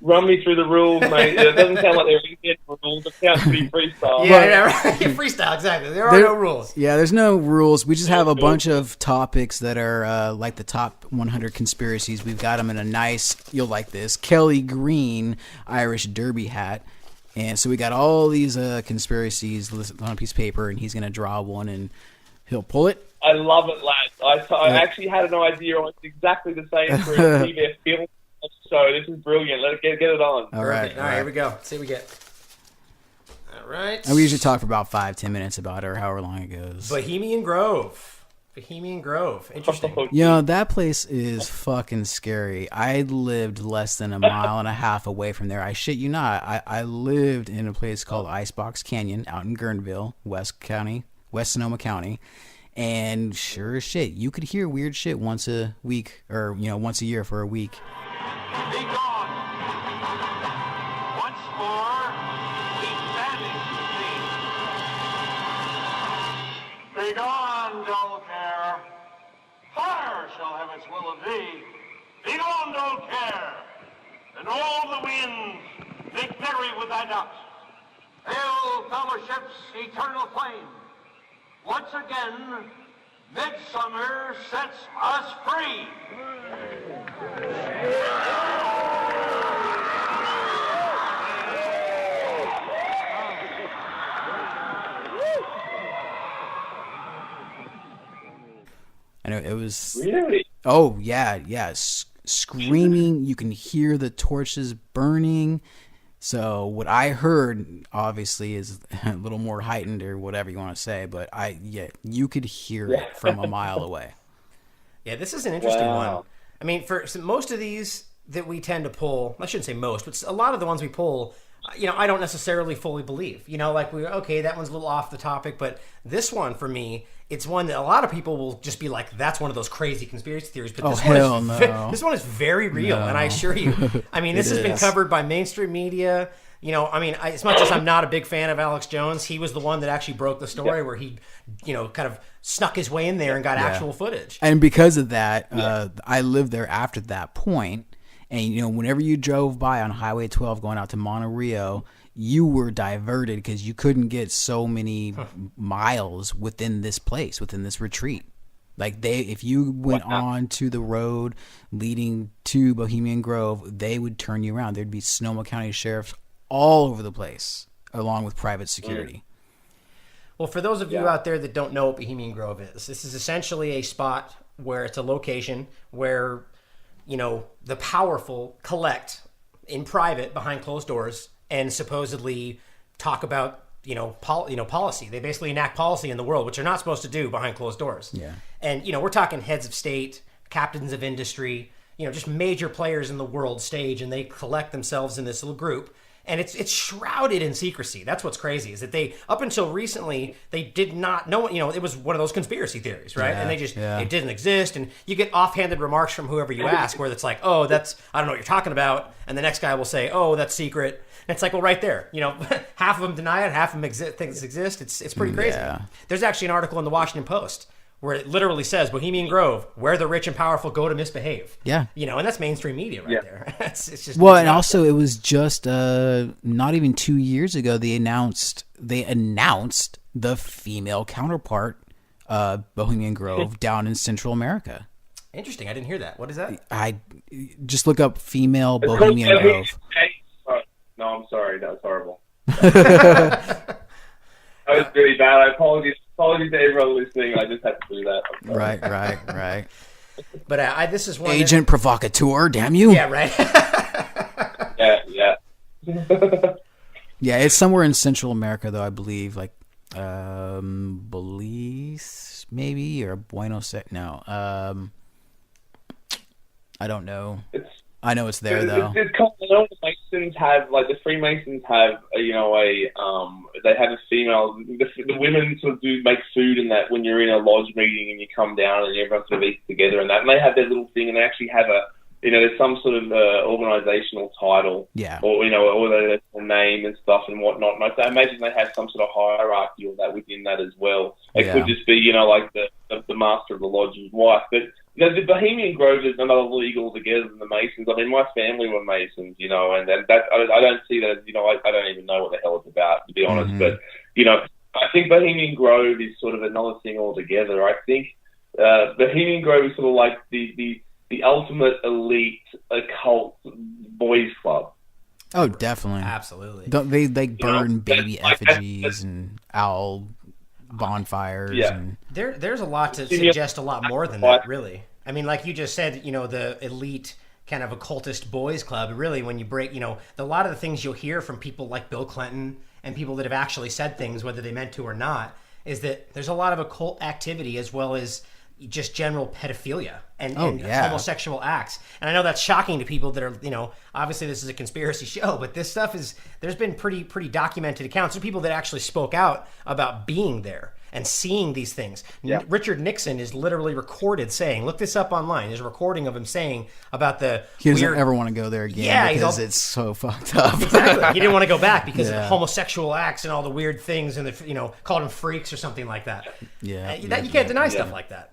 Speaker 12: Run me through the rules, mate. It doesn't sound like there are any rules. It sounds pretty freestyle.
Speaker 11: Yeah, right. Freestyle, exactly. There are no rules.
Speaker 13: Yeah, there's no rules. We just have a bunch of topics that are like the top 100 conspiracies. We've got them in a nice, you'll like this, Kelly Green Irish Derby hat. And so we got all these conspiracies listed on a piece of paper, and he's going to draw one, and he'll pull it.
Speaker 12: I love it, lads. I actually had an idea on exactly the same for a TV film. So this is brilliant. Let's get it on.
Speaker 13: All right,
Speaker 11: here we go. Let's see what we get. All right.
Speaker 13: And we usually talk for about 5-10 minutes about it, or however long it goes.
Speaker 11: Bohemian Grove. Interesting.
Speaker 13: You know, that place is fucking scary. I lived less than a mile and a half away from there. I shit you not. I lived in a place called Icebox Canyon out in Guerneville, West Sonoma County. And sure as shit, you could hear weird shit once a week, or, once a year for a week.
Speaker 19: Be gone. Once more, we vanish thee. Be gone, dull care. Fire shall have its will of thee. Be gone, dull care. And all the winds make merry with thy dust. Hail, fellowship's eternal flame. Once again, midsummer sets us free.
Speaker 13: I know it was.
Speaker 12: Really?
Speaker 13: Oh yeah, screaming. You can hear the torches burning. So what I heard, obviously, is a little more heightened, or whatever you want to say. But you could hear it from a mile away.
Speaker 11: Yeah, this is an interesting one. I mean, for most of these that we tend to pull, I shouldn't say most, but a lot of the ones we pull, I don't necessarily fully believe. Like that one's a little off the topic, but this one for me, it's one that a lot of people will just be like, that's one of those crazy conspiracy theories. But this one is very real, and I assure you. I mean, this has been covered by mainstream media. As much as I'm not a big fan of Alex Jones, he was the one that actually broke the story where he, kind of snuck his way in there and got actual footage.
Speaker 13: And because of that, I lived there after that point. And, whenever you drove by on Highway 12 going out to Monte Rio, you were diverted because you couldn't get so many miles within this place, within this retreat. Like if you went on to the road leading to Bohemian Grove, they would turn you around. There'd be Sonoma County sheriffs all over the place, along with private security.
Speaker 11: Well, for those of you out there that don't know what Bohemian Grove is, this is essentially a spot where it's a location where, the powerful collect in private behind closed doors and supposedly talk about, policy. They basically enact policy in the world, which they're not supposed to do behind closed doors.
Speaker 13: Yeah.
Speaker 11: And, we're talking heads of state, captains of industry, just major players in the world stage, and they collect themselves in this little group. And it's shrouded in secrecy. That's what's crazy, is that they, up until recently, they did not know, it was one of those conspiracy theories, right?
Speaker 13: Yeah,
Speaker 11: and they just, it didn't exist. And you get offhanded remarks from whoever you ask, where it's like, oh, I don't know what you're talking about. And the next guy will say, oh, that's secret. And it's like, well, right there, half of them deny it, half of them think it exists. It's pretty crazy. Yeah. There's actually an article in the Washington Post where it literally says Bohemian Grove, where the rich and powerful go to misbehave.
Speaker 13: Yeah.
Speaker 11: And that's mainstream media right there. It's just
Speaker 13: and also it was just not even 2 years ago they announced the female counterpart Bohemian Grove down in Central America.
Speaker 11: Interesting. I didn't hear that. What is that?
Speaker 13: I just look up female Bohemian Grove.
Speaker 12: No, I'm sorry. That was horrible. That was really bad. I apologize to everyone listening. I just had to do that.
Speaker 13: Right.
Speaker 11: But this is one
Speaker 13: agent provocateur. Damn you!
Speaker 11: Yeah, right.
Speaker 12: yeah.
Speaker 13: Yeah, it's somewhere in Central America, though. I believe, like Belize, maybe, or Buenos Aires. No, I don't know. I know it's there though.
Speaker 12: It's called Freemasons have they have a female. The women sort of do make food and that when you're in a lodge meeting and you come down and everyone sort of eats together and that, and they have their little thing and they actually have there's some sort of organizational title, or their name and stuff and whatnot. And I imagine they have some sort of hierarchy or that within that as well. It could just be, like the master of the lodge's wife. But the Bohemian Grove is another league altogether than the Masons. I mean, my family were Masons, and that I don't see that as, I don't even know what the hell it's about, to be honest.
Speaker 13: Mm-hmm.
Speaker 12: But I think Bohemian Grove is sort of another thing altogether. I think Bohemian Grove is sort of like the ultimate elite occult boys club.
Speaker 13: Oh, definitely.
Speaker 11: Absolutely.
Speaker 13: They burn baby effigies and owl bonfires.
Speaker 12: Yeah.
Speaker 13: And
Speaker 11: There's a lot to suggest a lot more than that, really. I mean, like you just said, the elite kind of occultist boys club, really, when you break, a lot of the things you'll hear from people like Bill Clinton and people that have actually said things, whether they meant to or not, is that there's a lot of occult activity as well as just general pedophilia and homosexual acts. And I know that's shocking to people that are, obviously this is a conspiracy show, but this stuff there's been pretty documented accounts of people that actually spoke out about being there and seeing these things. Yeah. Richard Nixon is literally recorded saying, look this up online, there's a recording of him saying about
Speaker 13: he doesn't ever want to go there again because it's so fucked up.
Speaker 11: Exactly. He didn't want to go back because of homosexual acts and all the weird things and called them freaks or something like that.
Speaker 13: Yeah.
Speaker 11: You can't deny stuff like that.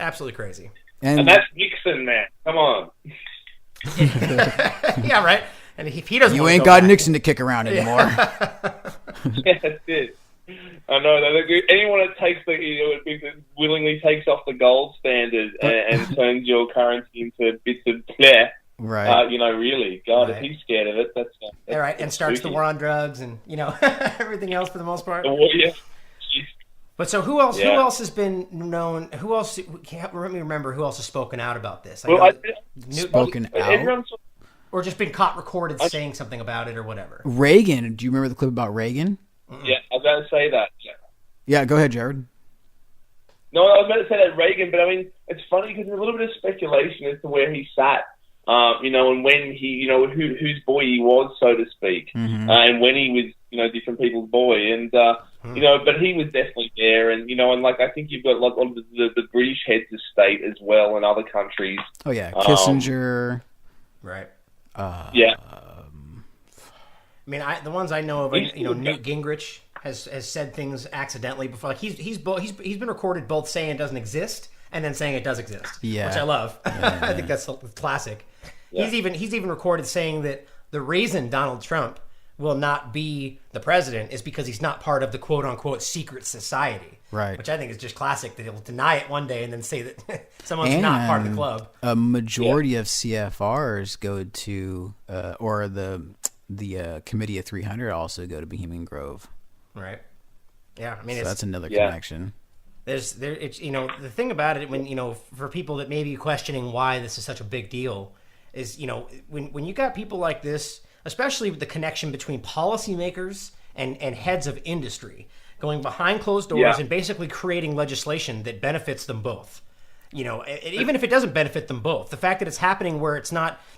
Speaker 11: Absolutely crazy.
Speaker 12: And that's Nixon, man. Come on.
Speaker 11: Yeah, right. And if he doesn't,
Speaker 13: you ain't got Nixon to kick around anymore.
Speaker 12: Yeah, that's it. I know that anyone that takes willingly takes off the gold standard and turns your currency into bits of flair.
Speaker 13: Right.
Speaker 12: Really, God, if he's scared of it, that's
Speaker 11: all right. And starts the war on drugs and everything else for the most part.
Speaker 12: Yeah.
Speaker 11: But so who else? Yeah. Who else has been known? Who else? Let me remember who else has spoken out about this.
Speaker 13: Spoken out,
Speaker 11: or just been caught recorded saying something about it or whatever.
Speaker 13: Reagan. Do you remember the clip about Reagan?
Speaker 12: Yeah, I was going to say that.
Speaker 13: Yeah, go ahead, Jared.
Speaker 12: No, I was going to say that Reagan, but I mean, it's funny because there's a little bit of speculation as to where he sat. And when he, whose boy he was, so to speak, and when he was, different people's boy, and but he was definitely there, and I think you've got a lot of the British heads of state as well, and other countries.
Speaker 13: Oh yeah, Kissinger,
Speaker 11: right?
Speaker 12: Yeah.
Speaker 11: I mean, the ones I know of, Newt Gingrich has said things accidentally before. Like he's been recorded both saying it doesn't exist and then saying it does exist, which I love. Yeah. I think that's classic. Yeah. He's even recorded saying that the reason Donald Trump will not be the president is because he's not part of the quote unquote secret society.
Speaker 13: Right.
Speaker 11: Which I think is just classic that he'll deny it one day and then say that someone's not part of the club.
Speaker 13: A majority of CFRs go to or the Committee of 300 also go to Bohemian Grove.
Speaker 11: Right. Yeah, I mean,
Speaker 13: so that's another connection.
Speaker 11: It's the thing about it when for people that may be questioning why this is such a big deal is when you got people like this, especially with the connection between policymakers and heads of industry going behind closed doors and basically creating legislation that benefits them both. Even if it doesn't benefit them both, the fact that it's happening where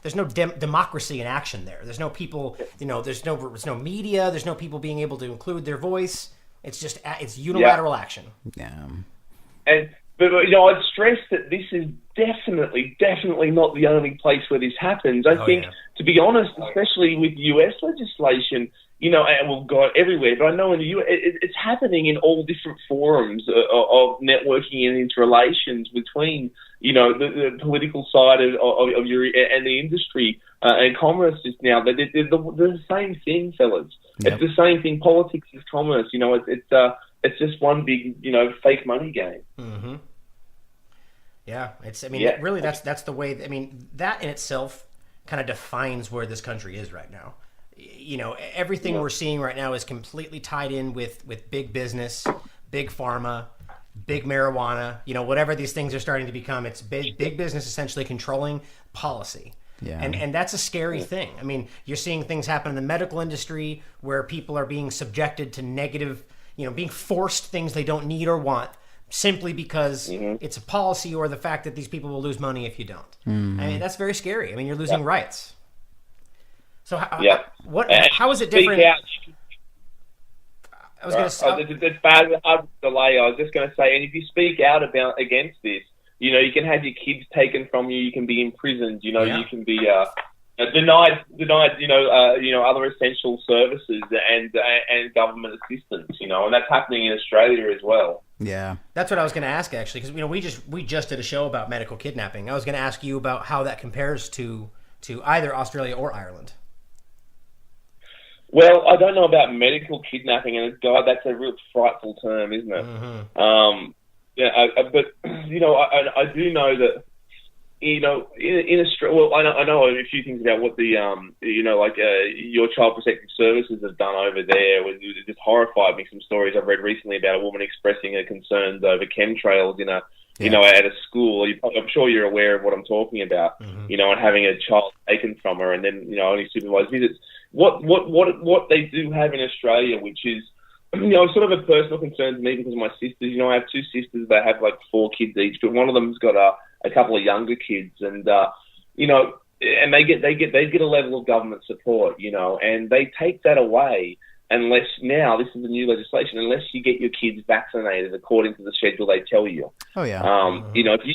Speaker 11: there's no democracy in action there. There's no people, there's no media, there's no people being able to include their voice. It's unilateral action.
Speaker 13: Yeah.
Speaker 12: But I'd stress that this is definitely not the only place where this happens. I think, to be honest, especially with US legislation, and we'll go everywhere, but I know in the US, it's happening in all different forums of networking and interrelations between, the political side of your and the industry and commerce is now. They're the same thing, fellas. Yep. It's the same thing. Politics is commerce. It's just one big, fake money game.
Speaker 11: Mm-hmm. Yeah, really, that's the way. That in itself kind of defines where this country is right now. Everything we're seeing right now is completely tied in with big business, big pharma, big marijuana. Whatever these things are starting to become, it's big business essentially controlling policy.
Speaker 13: Yeah.
Speaker 11: And that's a scary thing. I mean, you're seeing things happen in the medical industry where people are being subjected to negative, being forced things they don't need or want simply because it's a policy or the fact that these people will lose money if you don't.
Speaker 13: Mm-hmm.
Speaker 11: I mean, that's very scary. I mean, you're losing rights. So
Speaker 12: yeah.
Speaker 11: how is it different? I was going to say...
Speaker 12: It's bad delay. I was just going to say, and if you speak out against this, you know, you can have your kids taken from you. You can be imprisoned. You know, you can be denied. You know, other essential services and government assistance. You know, and that's happening in Australia as well.
Speaker 13: Yeah,
Speaker 11: that's what I was going to ask actually, because you know we just did a show about medical kidnapping. I was going to ask you about how that compares to either Australia or Ireland.
Speaker 12: Well, I don't know about medical kidnapping, and God, that's a real frightful term, isn't it?
Speaker 11: Mm-hmm.
Speaker 12: But you know, I do know that, you know, in Australia, well, I know a few things about what the you know, like your Child Protective Services have done over there. It just horrified me. Some stories I've read recently about a woman expressing her concerns over chemtrails in a you know, at a school. I'm sure you're aware of what I'm talking about.
Speaker 11: Mm-hmm.
Speaker 12: You know, and having a child taken from her, and then you know only supervised visits. What they do have in Australia, which is, you know, sort of a personal concern to me because of my sisters. You know, I have two sisters. They have like 4 kids each, but one of them's got a couple of younger kids, and you know, and they get a level of government support, you know, and they take that away unless now this is the new legislation, unless you get your kids vaccinated according to the schedule they tell you.
Speaker 13: Oh yeah.
Speaker 12: You know, if you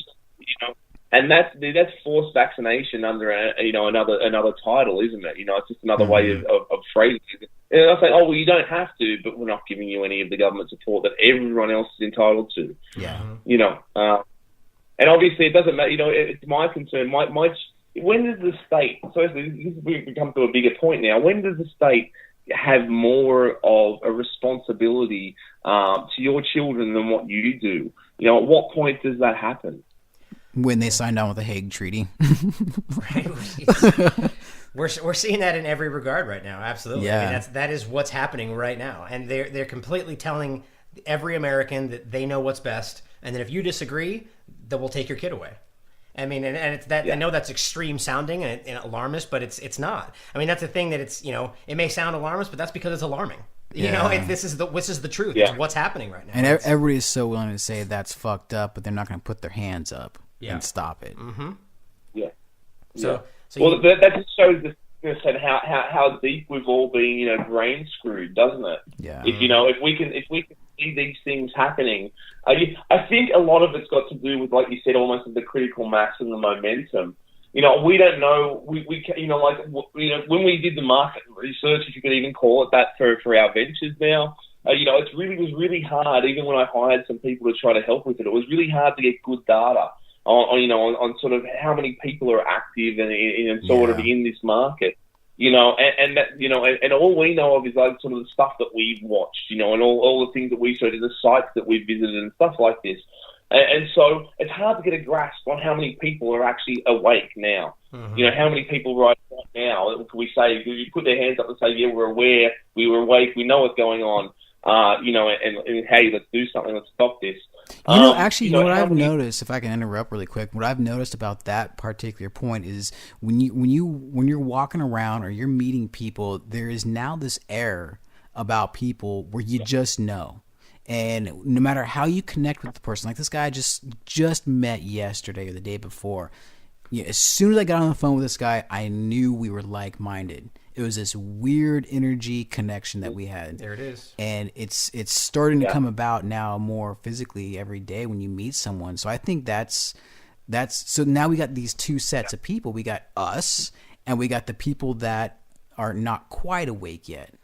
Speaker 12: know. And that's forced vaccination under another title, isn't it? You know, it's just another way of phrasing it. And I say, oh well, you don't have to, but we're not giving you any of the government support that everyone else is entitled to.
Speaker 13: Yeah.
Speaker 12: You know, and obviously it doesn't matter. You know, it's my concern. When does the state? So we come to a bigger point now. When does the state have more of a responsibility to your children than what you do? You know, at what point does that happen?
Speaker 13: When they signed on with the Hague Treaty.
Speaker 11: Right. We're seeing that in every regard right now. Absolutely.
Speaker 13: Yeah.
Speaker 11: I mean, that is what's happening right now. And they're completely telling every American that they know what's best, and that if you disagree, they will take your kid away. I mean, and it's that, I know that's extreme sounding and alarmist, but it's not. I mean, that's the thing that it's, you know, it may sound alarmist, but that's because it's alarming. You know, this is the truth. It's what's happening right now.
Speaker 13: And everybody's so willing to say that's fucked up, but they're not going to put their hands up and stop it.
Speaker 11: Mm-hmm.
Speaker 12: Yeah.
Speaker 11: So
Speaker 12: that just shows how deep we've all been, you know, brain screwed, doesn't it?
Speaker 13: Yeah.
Speaker 12: If we can see these things happening, I think a lot of it's got to do with, like you said, almost the critical mass and the momentum. You know, we don't know. You know, like when we did the market research, if you could even call it that, for our ventures now. You know, it was really hard. Even when I hired some people to try to help with it, it was really hard to get good data on sort of how many people are active and sort of in this market. You know, and that, you know, and all we know of is like sort of the stuff that we've watched, you know, and all the things that we showed, the sites that we've visited and stuff like this. And so it's hard to get a grasp on how many people are actually awake now. Mm-hmm. You know, how many people right now can we say, you put their hands up and say, yeah, we're aware, we were awake, we know what's going on, you know, and hey, let's do something, let's stop this.
Speaker 13: You know, actually, you know what I've noticed, if I can interrupt really quick, what I've noticed about that particular point is when you're walking around or you're meeting people, there is now this air about people where you just know. And no matter how you connect with the person, like this guy I just met yesterday or the day before, as soon as I got on the phone with this guy, I knew we were like-minded. It was this weird energy connection that we had.
Speaker 11: There it is.
Speaker 13: And it's starting to come about now more physically every day when you meet someone. So I think that's so now we got these two sets of people. We got us and we got the people that are not quite awake yet.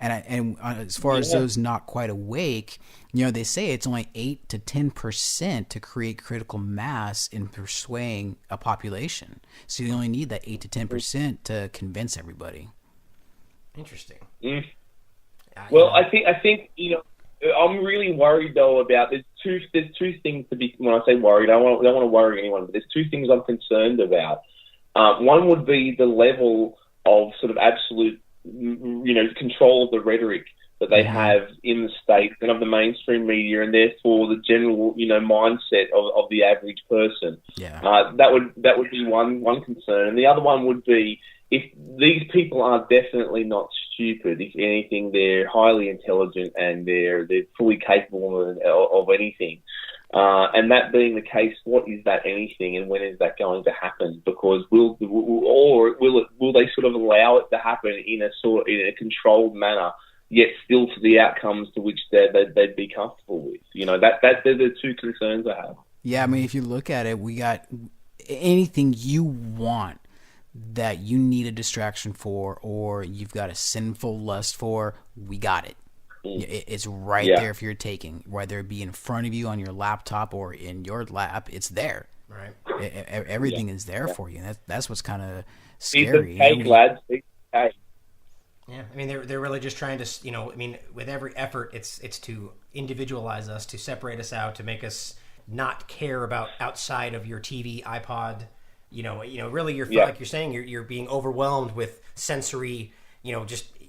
Speaker 13: And as far as those not quite awake, you know, they say it's only 8 to 10% to create critical mass in persuading a population. So you only need that 8 to 10% to convince everybody.
Speaker 11: Interesting.
Speaker 12: Mm. Well, I think you know, I'm really worried though about there's two things to be. When I say worried, I don't want to worry anyone, but there's two things I'm concerned about. One would be the level of sort of absolute, you know, control of the rhetoric that they have in the States and of the mainstream media, and therefore the general, you know, mindset of the average person.
Speaker 13: Yeah.
Speaker 12: That would be one concern, and the other one would be if these people are definitely not stupid. If anything, they're highly intelligent and they're fully capable of anything. And that being the case, what is that anything, and when is that going to happen? Because will they sort of allow it to happen in a controlled manner, yet still to the outcomes to which they'd be comfortable with? They're the two concerns I have.
Speaker 13: Yeah, I mean, if you look at it, we got anything you want that you need a distraction for, or you've got a sinful lust for, we got it. It's right there for your taking, whether it be in front of you on your laptop or in your lap. It's there.
Speaker 11: Right.
Speaker 13: Everything is there for you. That's what's kind of
Speaker 12: scary.
Speaker 13: Eat the cake,
Speaker 12: lads. Eat the cake.
Speaker 11: Yeah, I mean, they're really just trying to, with every effort, it's to individualize us, to separate us out, to make us not care about outside of your TV, iPod. Really, like you're saying, you're being overwhelmed with sensory,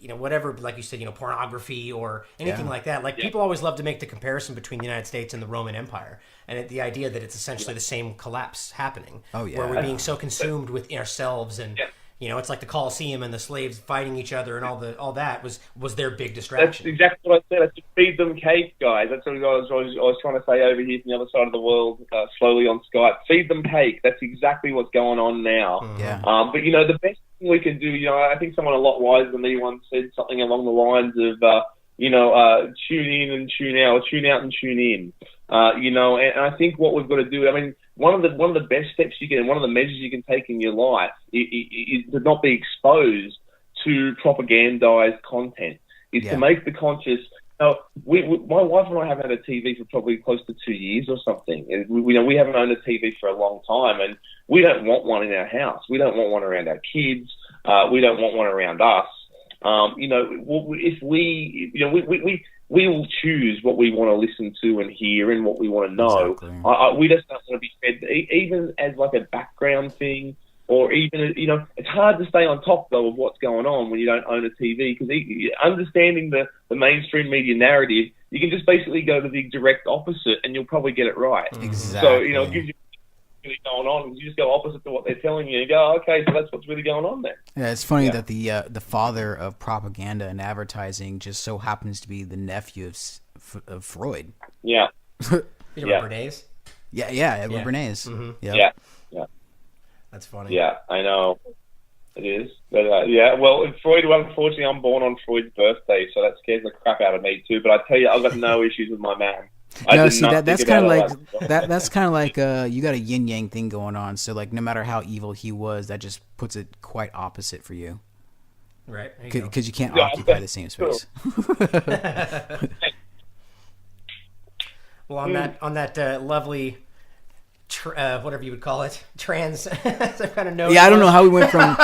Speaker 11: whatever, like you said, pornography or anything like that. Like people always love to make the comparison between the United States and the Roman Empire, and the idea that it's essentially the same collapse happening.
Speaker 13: Oh yeah,
Speaker 11: where we're being so consumed with ourselves and. It's like the Colosseum and the slaves fighting each other, and all that was their big distraction.
Speaker 12: That's exactly what I said. I said, feed them cake, guys. That's what I was trying to say over here from the other side of the world, slowly on Skype. Feed them cake. That's exactly what's going on now.
Speaker 13: Yeah.
Speaker 12: But the best thing we can do, I think someone a lot wiser than me once said something along the lines of, tune in and tune out, or tune out and tune in. And I think what we've got to do, I mean, one of the best steps you can, one of the measures you can take in your life is to not be exposed to propagandized content. Is to make the conscious. My wife and I haven't had a TV for probably close to 2 years or something. We haven't owned a TV for a long time, and we don't want one in our house. We don't want one around our kids. We don't want one around us. If we will choose what we want to listen to and hear and what we want to know. Exactly. We just don't want to be fed, even as like a background thing, or even, it's hard to stay on top, though, of what's going on when you don't own a TV, because understanding the mainstream media narrative, you can just basically go to the direct opposite and you'll probably get it right.
Speaker 13: Exactly.
Speaker 12: So, it gives you really going on. You just go opposite to what they're telling you and go, okay, so that's what's really going on there.
Speaker 13: Yeah, it's funny that the father of propaganda and advertising just so happens to be the nephew of Freud.
Speaker 12: Yeah.
Speaker 11: Bernays?
Speaker 13: Yeah, Edward Bernays.
Speaker 11: Mm-hmm.
Speaker 12: Yeah.
Speaker 11: That's funny.
Speaker 12: Yeah, I know. It is. But, well, Freud, unfortunately, I'm born on Freud's birthday, so that scares the crap out of me too. But I tell you, I've got no issues with my man.
Speaker 13: No, see, that's kind of like that's kind of like you got a yin yang thing going on. So like, no matter how evil he was, that just puts it quite opposite for you,
Speaker 11: right?
Speaker 13: Because you can't occupy the same space.
Speaker 11: Well, on that lovely, whatever you would call it, trans kind of note.
Speaker 13: Yeah, I don't know how we went from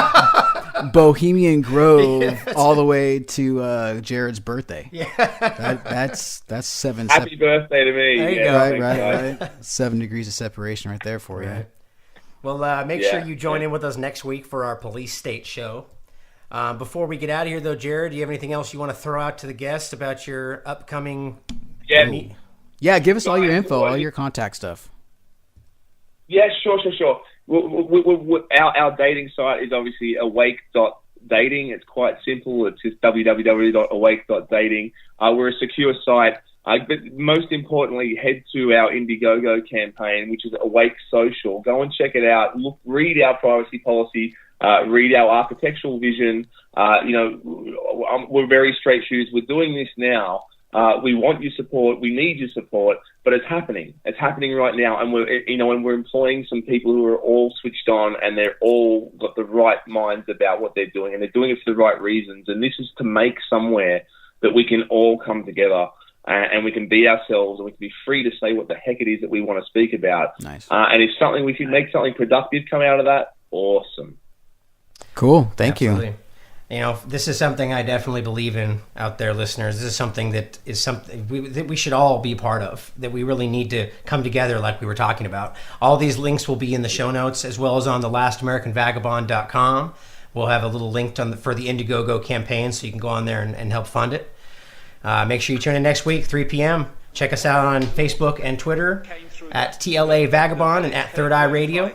Speaker 13: Bohemian Grove all the way to Jared's birthday.
Speaker 11: Yeah,
Speaker 13: that's 7.
Speaker 12: Happy birthday to me.
Speaker 13: There you go. Right. 7 degrees of separation right there for you.
Speaker 11: Well, make sure you join in with us next week for our Police State show. Before we get out of here, though, Jared, do you have anything else you want to throw out to the guests about your upcoming?
Speaker 13: Yeah, give us all your info, all your contact stuff.
Speaker 12: Yeah, sure. Our dating site is obviously awake.dating. It's quite simple. It's just www.awake.dating. We're a secure site. But most importantly, head to our Indiegogo campaign, which is Awake Social. Go and check it out. Read our privacy policy. Read our architectural vision. We're very straight shoes. We're doing this now. We want your support. We need your support. But it's happening. It's happening right now, and we're employing some people who are all switched on, and they're all got the right minds about what they're doing, and they're doing it for the right reasons. And this is to make somewhere that we can all come together, and we can be ourselves, and we can be free to say what the heck it is that we want to speak about.
Speaker 13: Nice.
Speaker 12: And if we can make something productive come out of that, awesome.
Speaker 13: Cool. Thank you.
Speaker 11: This is something I definitely believe in out there, listeners. This is something that we should all be part of, that we really need to come together like we were talking about. All these links will be in the show notes, as well as on the lastamericanvagabond.com. We'll have a little link for the Indiegogo campaign, so you can go on there and help fund it. Make sure you tune in next week, 3 p.m. Check us out on Facebook and Twitter at TLA Vagabond and at Third Eye Radio.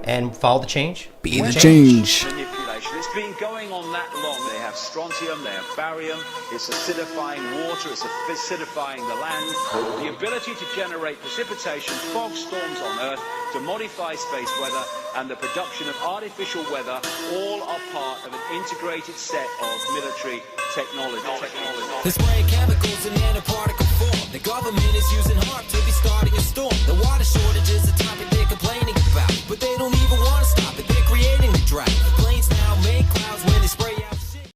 Speaker 11: And follow the change.
Speaker 13: Be the change.
Speaker 1: Manipulation. It's been going on that long. They have strontium, they have barium, it's acidifying water, it's acidifying the land. The ability to generate precipitation, fog storms on Earth, to modify space weather, and the production of artificial weather, all are part of an integrated set of military technology.
Speaker 2: They're spraying chemicals in nanoparticle form. The government is using HAARP to be starting